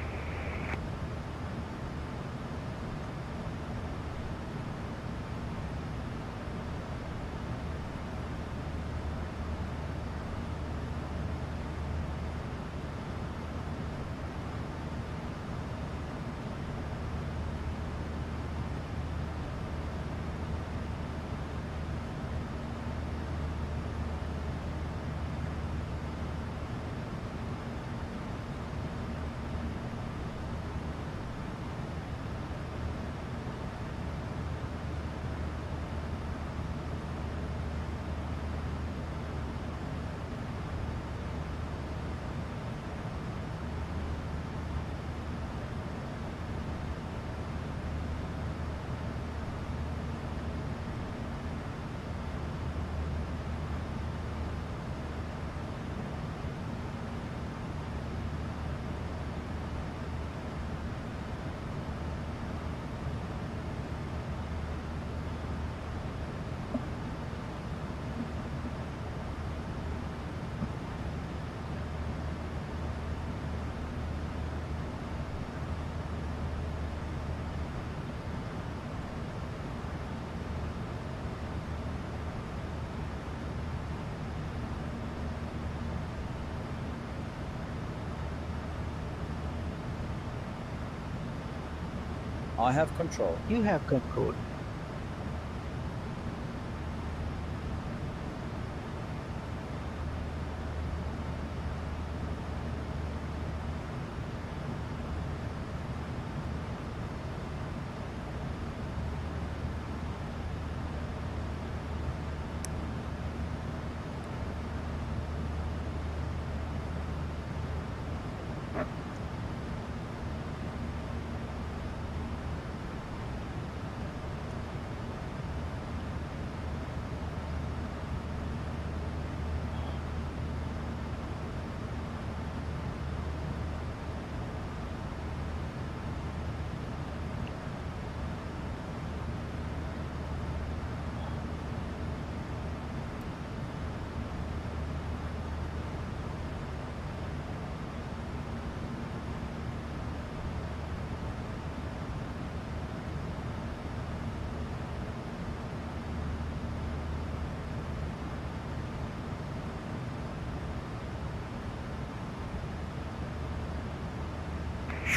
I have control. You have control.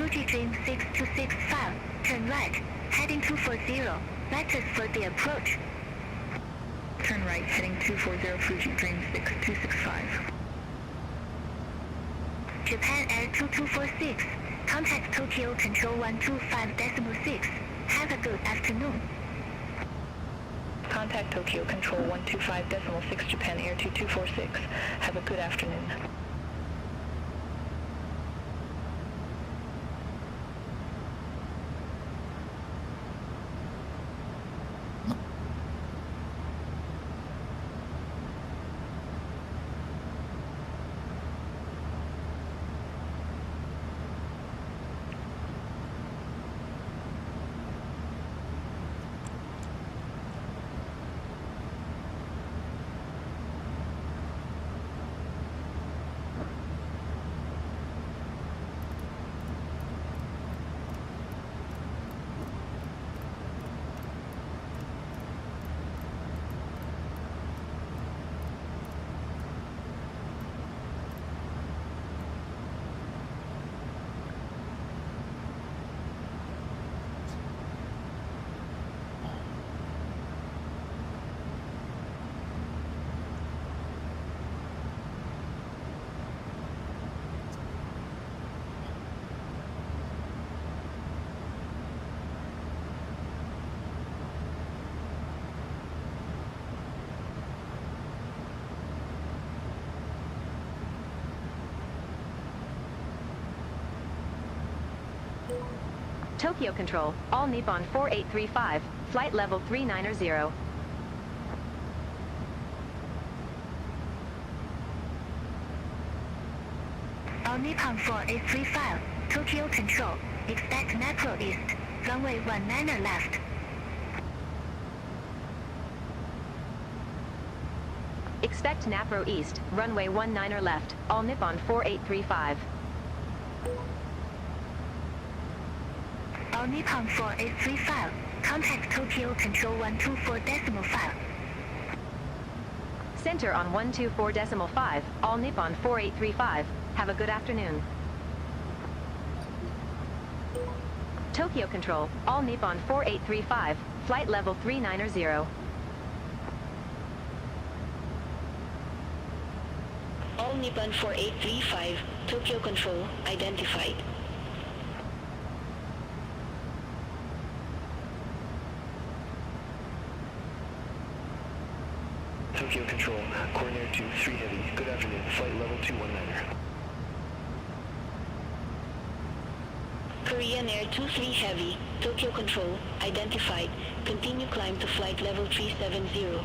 Fuji Dream 6265, turn right, heading 240, letters for the approach. Turn right, heading 240, Fuji Dream 6265. Japan Air 2246, contact Tokyo Control 125.6. Have a good afternoon. Thai Contact Tokyo Control 125.6 Japan Air 2246. Have a good afternoon. Tokyo Control, all Nippon 4835, flight level 390. All Nippon 4835, Tokyo Control, expect macro east, runway 19 left. Expect Napro East, runway 19 left, all Nippon 4835. All Nippon 4835, contact Tokyo Control 124.5. Center on 124.5, all Nippon 4835. Have a good afternoon. Tokyo Control, all Nippon 4835, flight level 390. All Nippon 4835, Tokyo Control, identified. Tokyo Control, Corner 23 Heavy, good afternoon, flight level 219. Korean Air 23 Heavy, Tokyo Control, identified. Continue climb to flight level 370.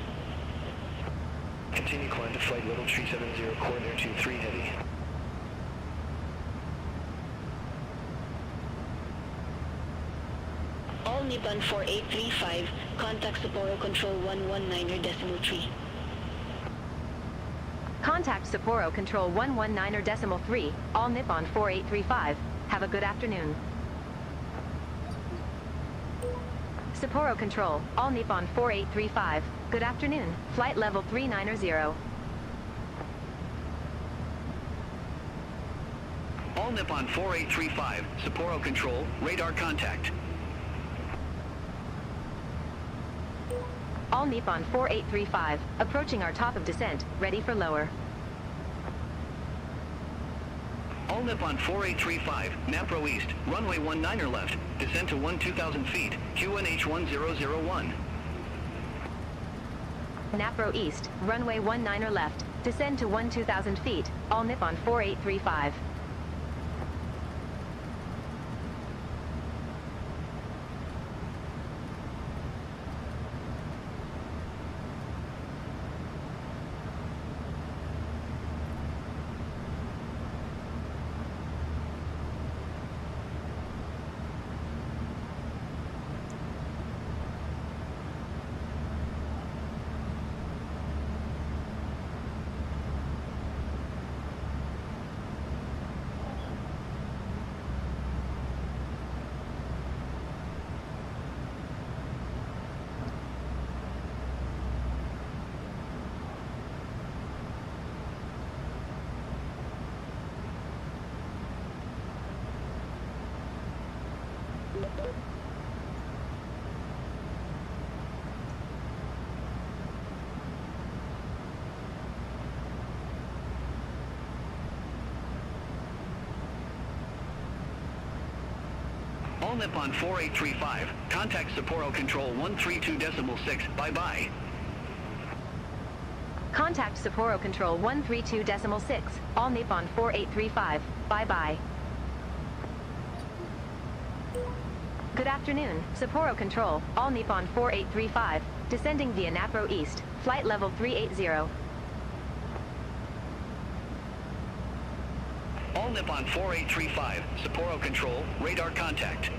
Continue climb to flight level 370, Corner 23 Heavy. All Nippon 4835, contact Sapporo Control 119.3. Contact Sapporo Control 119.3, all Nippon 4835. Have a good afternoon. Sapporo Control, all Nippon 4835. Good afternoon, flight level 390. All Nippon 4835, Sapporo Control, radar contact. All Nippon 4835, approaching our top of descent, ready for lower. All Nippon 4835, Napro East, runway 19 left, descend to 2000 feet, QNH 1001. Napro East, runway 19 left, descend to 2000 feet, all Nippon 4835. All Nippon 4835, contact Sapporo Control 132.6, bye-bye. Contact Sapporo Control 132.6, all Nippon 4835. Bye-bye. Good afternoon, Sapporo Control, all Nippon 4835, descending via Napro East, flight level 380. All Nippon 4835, Sapporo Control, radar contact.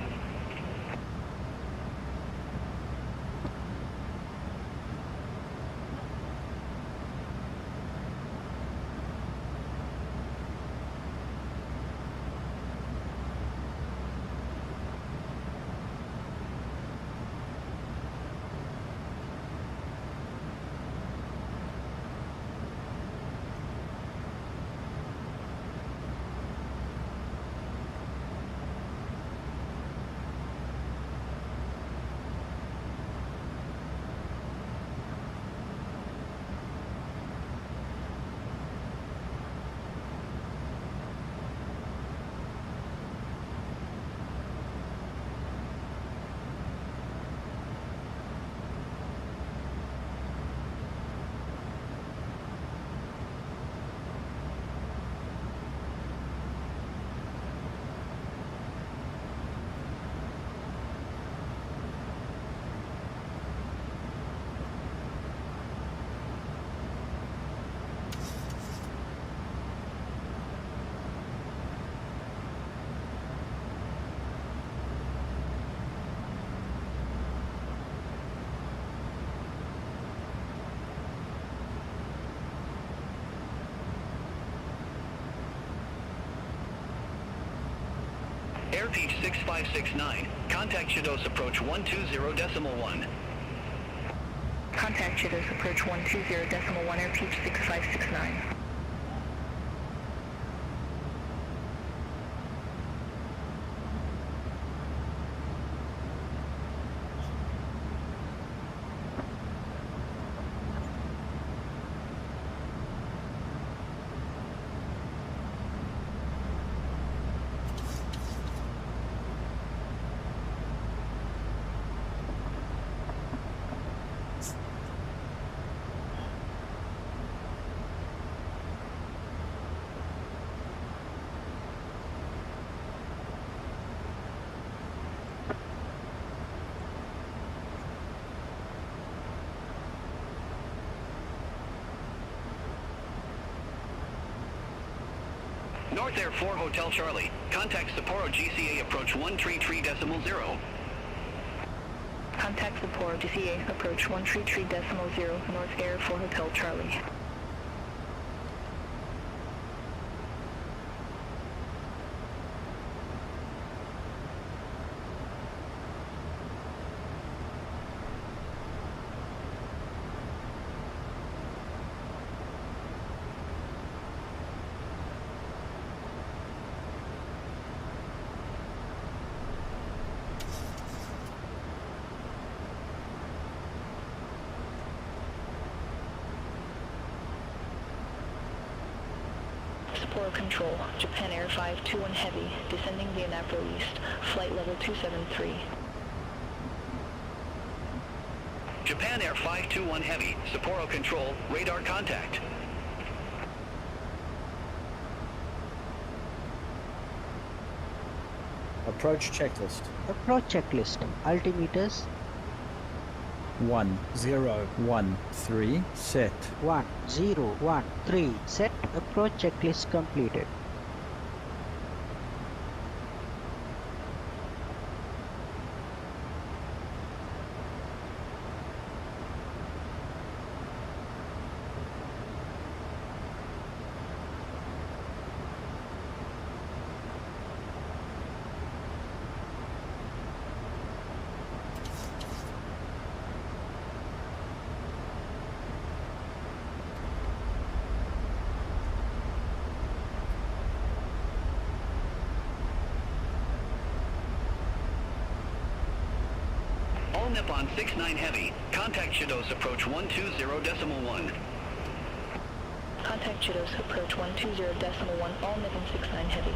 Airpeach 6569, contact Shidos approach 120.1. Contact Shidos approach 120.1, Airpeach 6569. North Air 4 Hotel Charlie, contact Sapporo GCA approach 133.0. Contact Sapporo GCA approach 133.0, North Air 4 Hotel Charlie. Sapporo Control, Japan Air 521 Heavy, descending via Napro East, flight level 273. Japan Air 521 Heavy, Sapporo Control, radar contact. Approach checklist. Approach checklist. Altimeters 1013 set. 1013 set. Approach checklist completed. All Nippon 69 Heavy, contact Shidos approach 120.1. Contact Shidos approach 120.1, all Nippon 69 Heavy.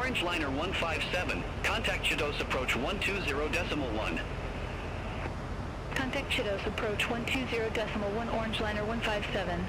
Orange Liner 157. Contact Chitos approach 120.1. Contact Chitos approach 120.1 Orange Liner 157.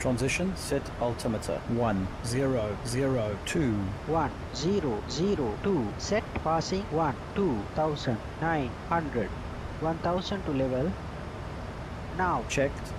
Transition set altimeter 1002. 1002. Set passing 2900. 1000 to level. Now checked.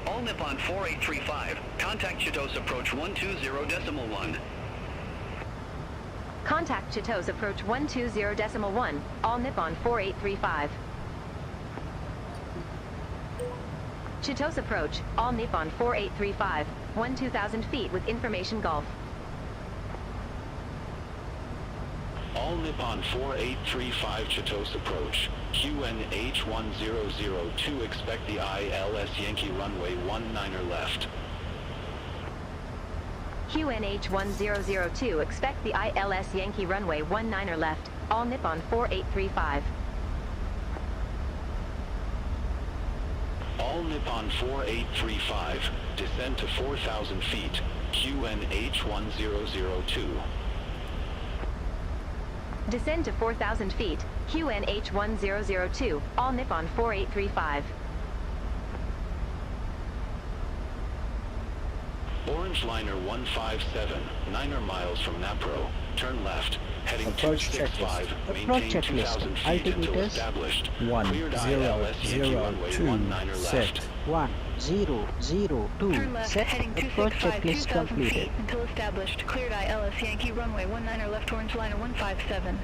All Nippon 4835. Contact Chitos approach 120.1. Contact Chitos approach 120.1. All Nippon 4835. Chitose approach, all Nippon 4835, 2000 feet with information gulf. All Nippon 4835 Chitose approach, QNH1002 expect the ILS Yankee runway 19er left. QNH1002 expect the ILS Yankee runway 19er left, all Nippon 4835. All Nippon 4835, descend to 4,000 feet, QNH1002. Descend to 4,000 feet, QNH1002, all Nippon 4835. Orange Liner 157, 9er miles from Napro, turn left, heading Approach 265, Approach maintain checklist. 2,000 feet until Altimeters established. Cleared ILS Yankee runway 19er set. left. 1002 Turn left, set. heading Approach 265, checklist 2,000 completed. feet until established. Cleared ILS Yankee runway 19er left, Orange Liner 157.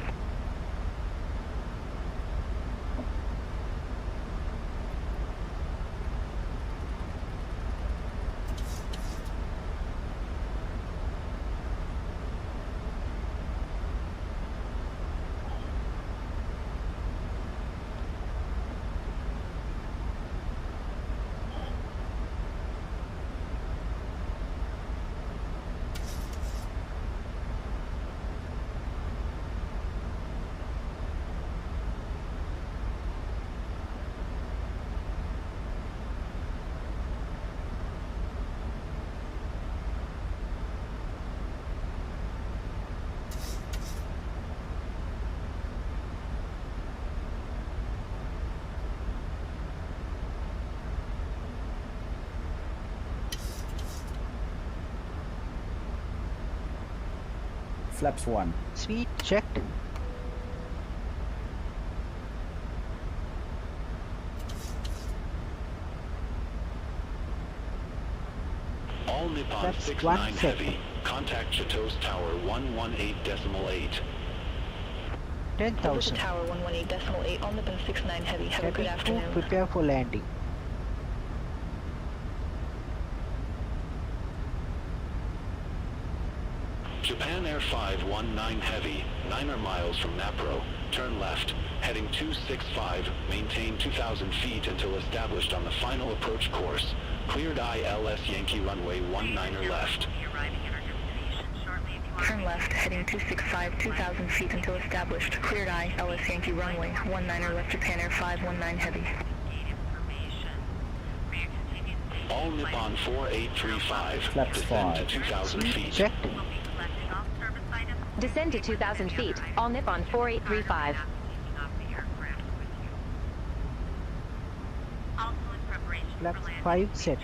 Flaps 1. Speed checked. All Nippon Flaps 69 1 set. heavy, contact Chitose Tower 118.8. 10,000. Tower 118.8, all Nippon 69 heavy. Have a good Cabin 2 afternoon. prepare for landing. Japan Air 519 heavy, 9er miles from Napro, turn left, heading 265, maintain 2,000 feet until established on the final approach course. Cleared ILS Yankee runway 19er left. Turn left, heading 265, 2,000 feet until established. Cleared ILS Yankee runway 19er left, Japan Air 519 heavy. All Nippon 4835, Flaps descend 5. to 2,000 feet. Checked. Descend to 2,000 feet, all Nippon 4835. Flaps 5 set.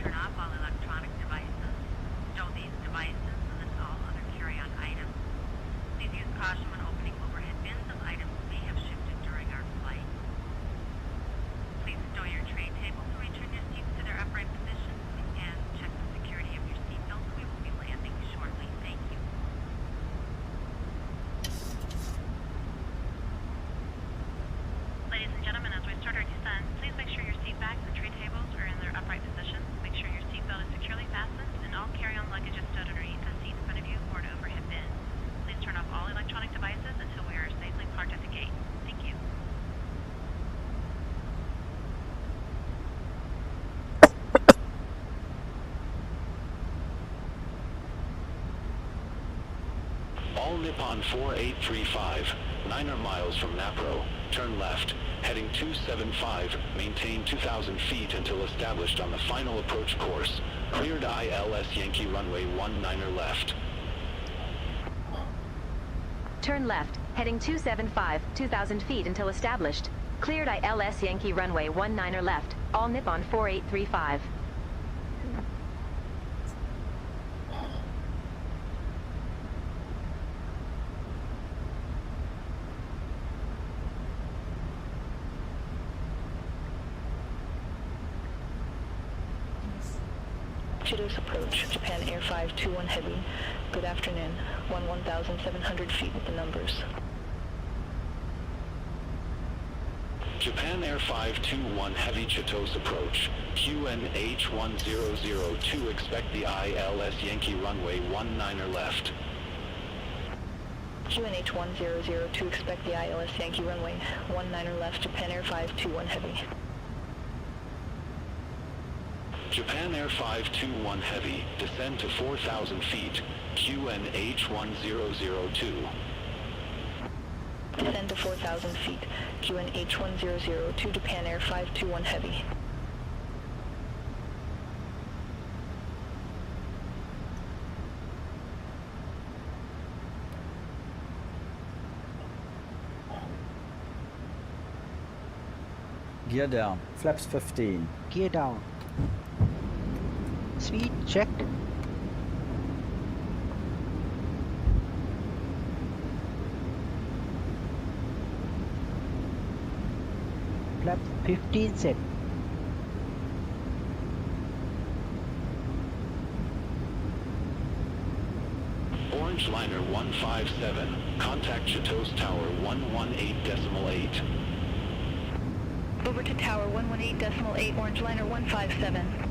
All Nippon 4835, 9er miles from Napro, turn left, heading 275, maintain 2,000 feet until established on the final approach course. Cleared ILS Yankee runway 19er left. Turn left, heading 275, 2,000 feet until established. Cleared ILS Yankee runway 19er left, all Nippon 4835. Chitose approach, Japan Air 521 heavy. Good afternoon. 1,700 feet with the numbers. Japan Air 521 Heavy Chitose approach. QNH1002 expect the ILS Yankee runway 19er left. QNH1002 expect the ILS Yankee runway 19er left. Japan Air 521 Heavy. Japan Air 521 Heavy, descend to 4,000 feet. QNH1002. Descend to 4,000 feet. QNH1002 Japan Air 521 Heavy. Gear down. Flaps 15. Gear down. Speed checked. Flap 15 set. Orange Liner 157, contact Chitose Tower 118.8. Over to Tower 118.8, Orange Liner 157.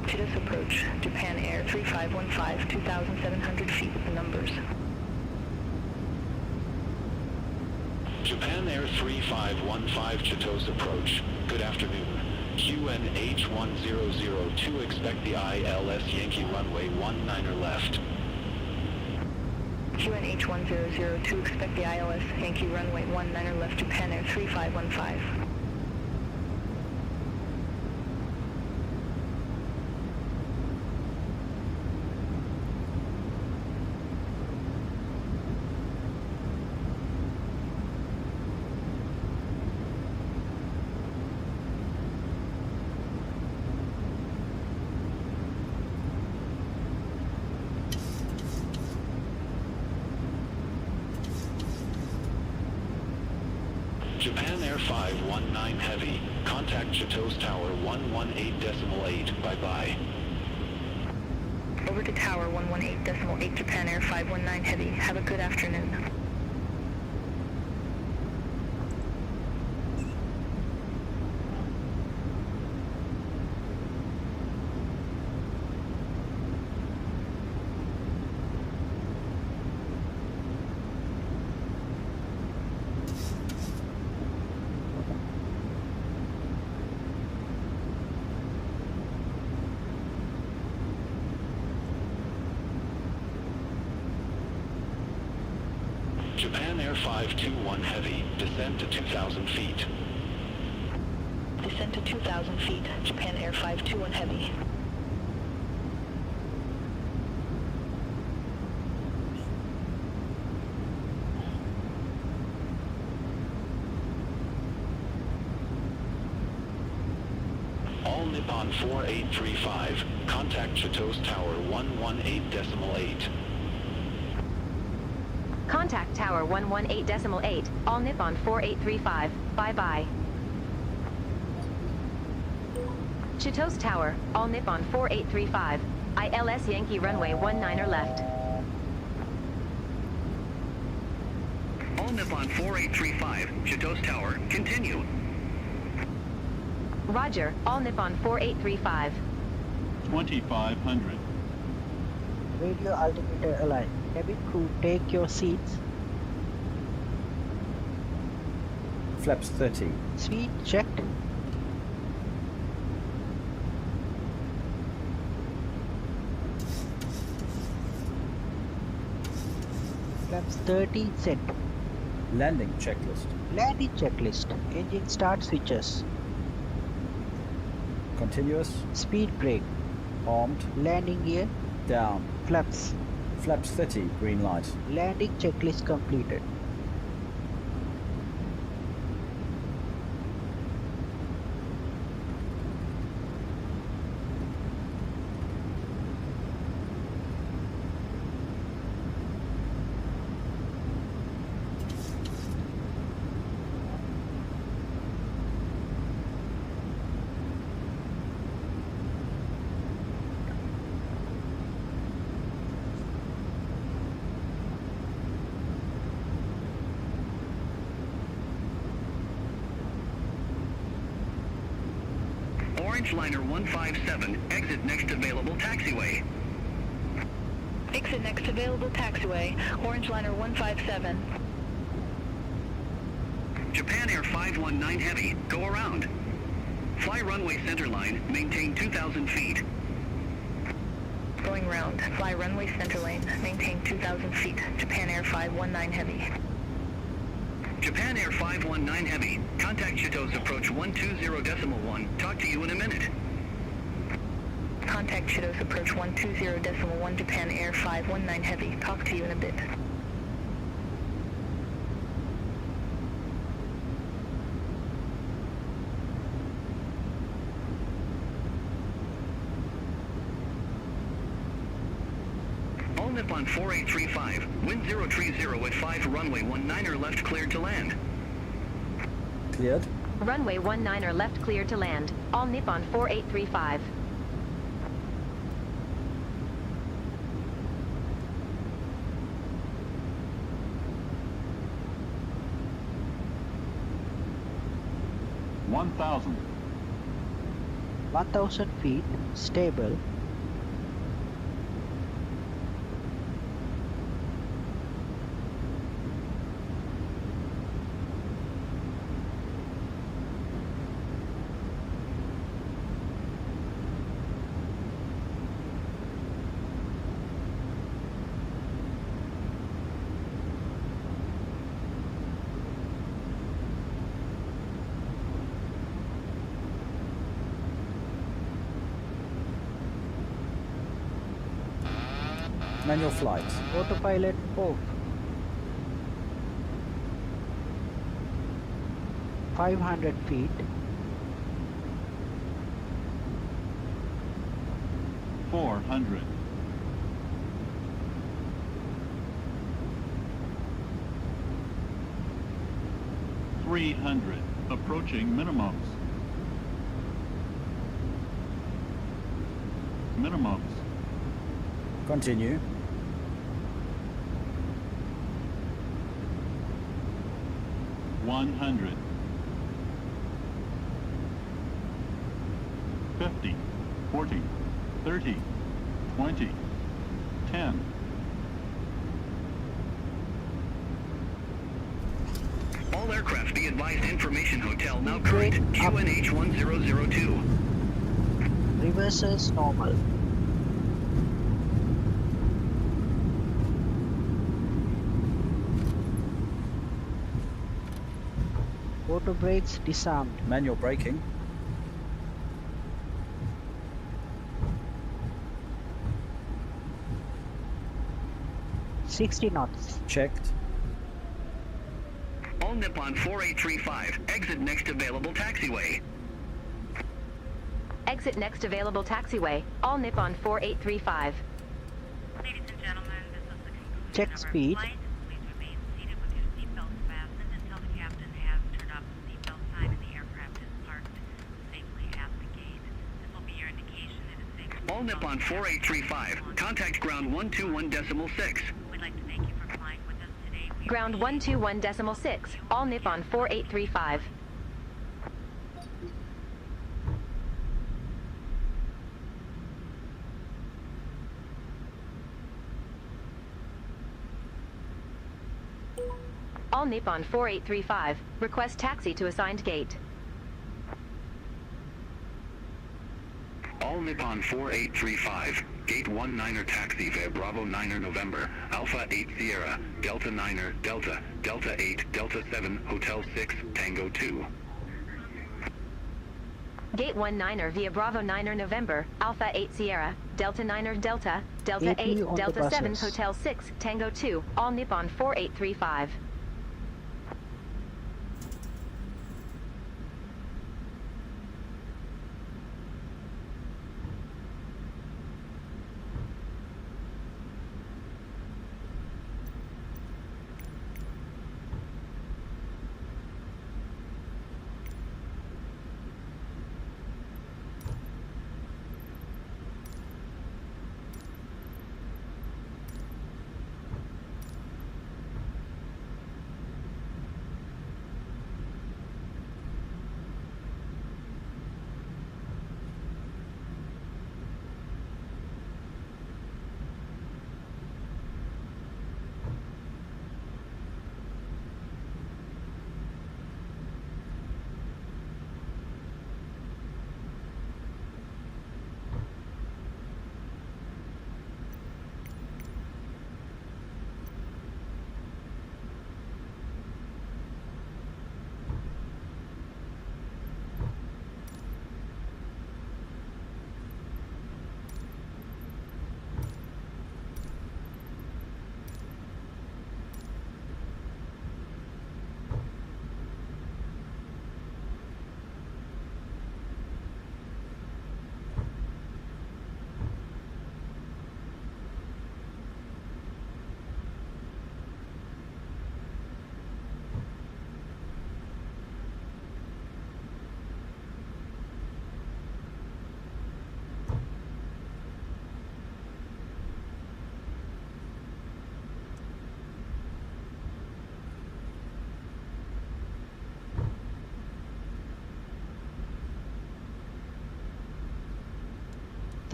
Chitose approach, Japan Air 3515, 2,700 feet with the numbers. Japan Air 3515 Chitose approach. Good afternoon. QNH1002 expect the ILS Yankee runway 19er left. QNH1002 expect the ILS Yankee runway 19er left. Japan Air 3515. Japan Air 519 Heavy, contact Chitose Tower 118.8, bye-bye. Over to Tower 118.8, Japan Air 519 Heavy. Have a good afternoon. Japan Air 521 Heavy, descend to 2,000 feet. Descend to 2,000 feet, Japan Air 521 Heavy. All Nippon 4835, contact Chitose Tower 118.8. Contact Tower 118.8, all Nippon 4835, bye-bye. Chitose Tower, all Nippon 4835, ILS Yankee runway 19er left. All Nippon 4835, Chitose Tower, continue. Roger, all Nippon 4835. 2,500. Radio altimeter aligned. Cabin crew, take your seats. Flaps 30. Speed checked. Flaps 30 set. Landing checklist. Landing checklist. Engine start switches. Continuous. Speed brake. Armed. Landing gear. Down. Flaps. Flaps 30, green light. Landing checklist completed. Orange Liner 157, exit next available taxiway. Exit next available taxiway, Orange Liner 157. Japan Air 519 Heavy, go around. Fly runway center line, maintain 2,000 feet. Going round, fly runway center lane, maintain 2,000 feet, Japan Air 519 Heavy. Japan Air 519 Heavy, contact Chitos approach 120.1, talk to you in a minute. Contact Chitos approach 120.1, Japan Air 519 Heavy, talk to you in a bit. All Nippon 4835, wind 030 at 5 runway 19er left cleared to land. Cleared. Runway 19er left cleared to land. All Nippon 4835. $1,000. 1,000 feet, stable. Manual flight. Autopilot off. 500 feet. $400. 300. Approaching minimums. Minimums. Continue. 100. 50, 40, 30, 20, 10. All aircraft be advised information hotel now current QNH 1002. Reverses normal. Auto brakes disarmed. Manual braking. $60 knots. Checked. All Nippon 4835, exit next available taxiway. Exit next available taxiway. All Nippon 4835. Ladies and gentlemen, this is the conclusion Check of our speed. flight. Please remain seated with your seatbelts fastened until the captain has turned off the seatbelt sign and the aircraft is parked safely at the gate. This will be your indication it is safe. All Nippon 4835, contact ground 121.6. We'd like to thank you for flying with us today. Ground 121.6. All Nippon 4835. All Nippon 4835. Request taxi to assigned gate. All Nippon 4835, Gate 19er taxi via Bravo 9er November, Alpha 8 Sierra, Delta 9er, Delta, Delta 8, Delta 7, Hotel 6, Tango 2. Gate 19er via Bravo 9er November, Alpha 8 Sierra, Delta 9er Delta, Delta 8, Delta 7, Hotel 6, Tango 2, all Nippon 4835.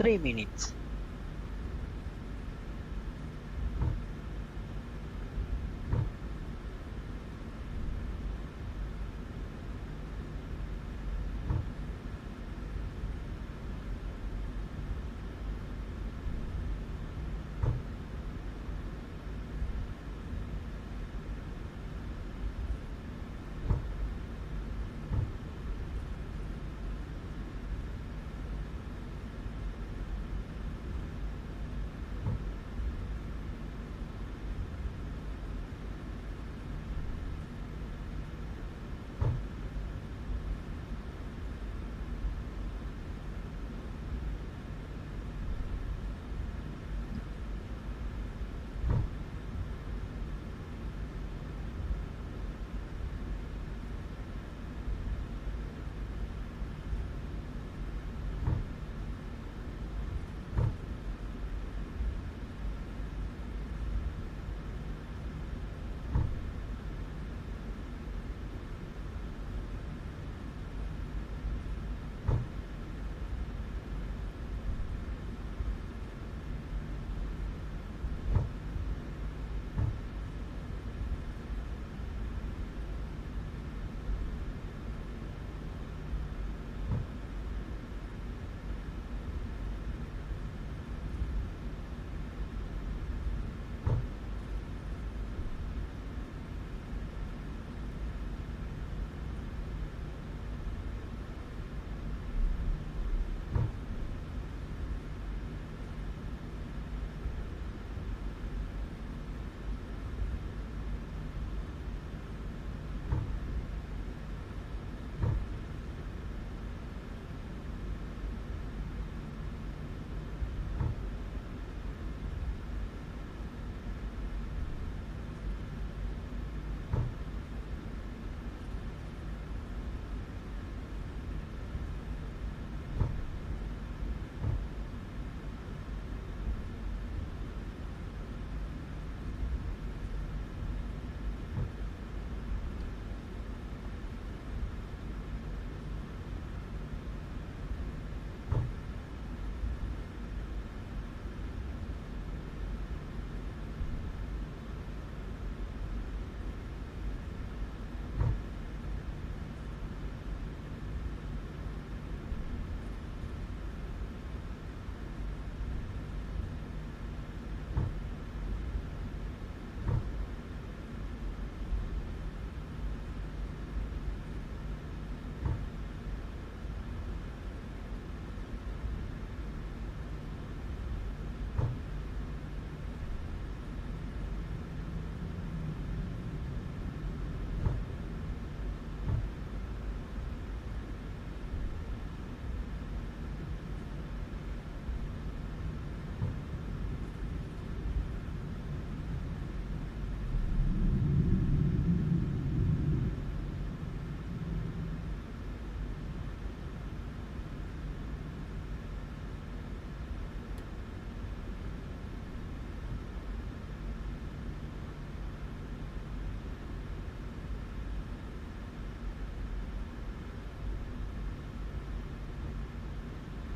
Three minutes.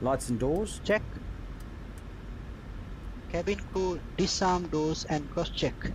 Lights and doors? Check. Cabin crew disarm doors and cross-check.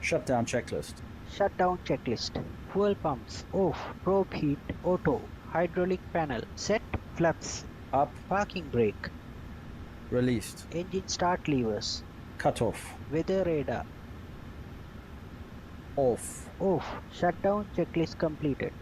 Shutdown checklist. Shutdown checklist. Fuel pumps off. Probe heat auto. Hydraulic panel set. Flaps up. Parking brake released. Engine start levers cut off. Weather radar off. Off. Shutdown checklist completed.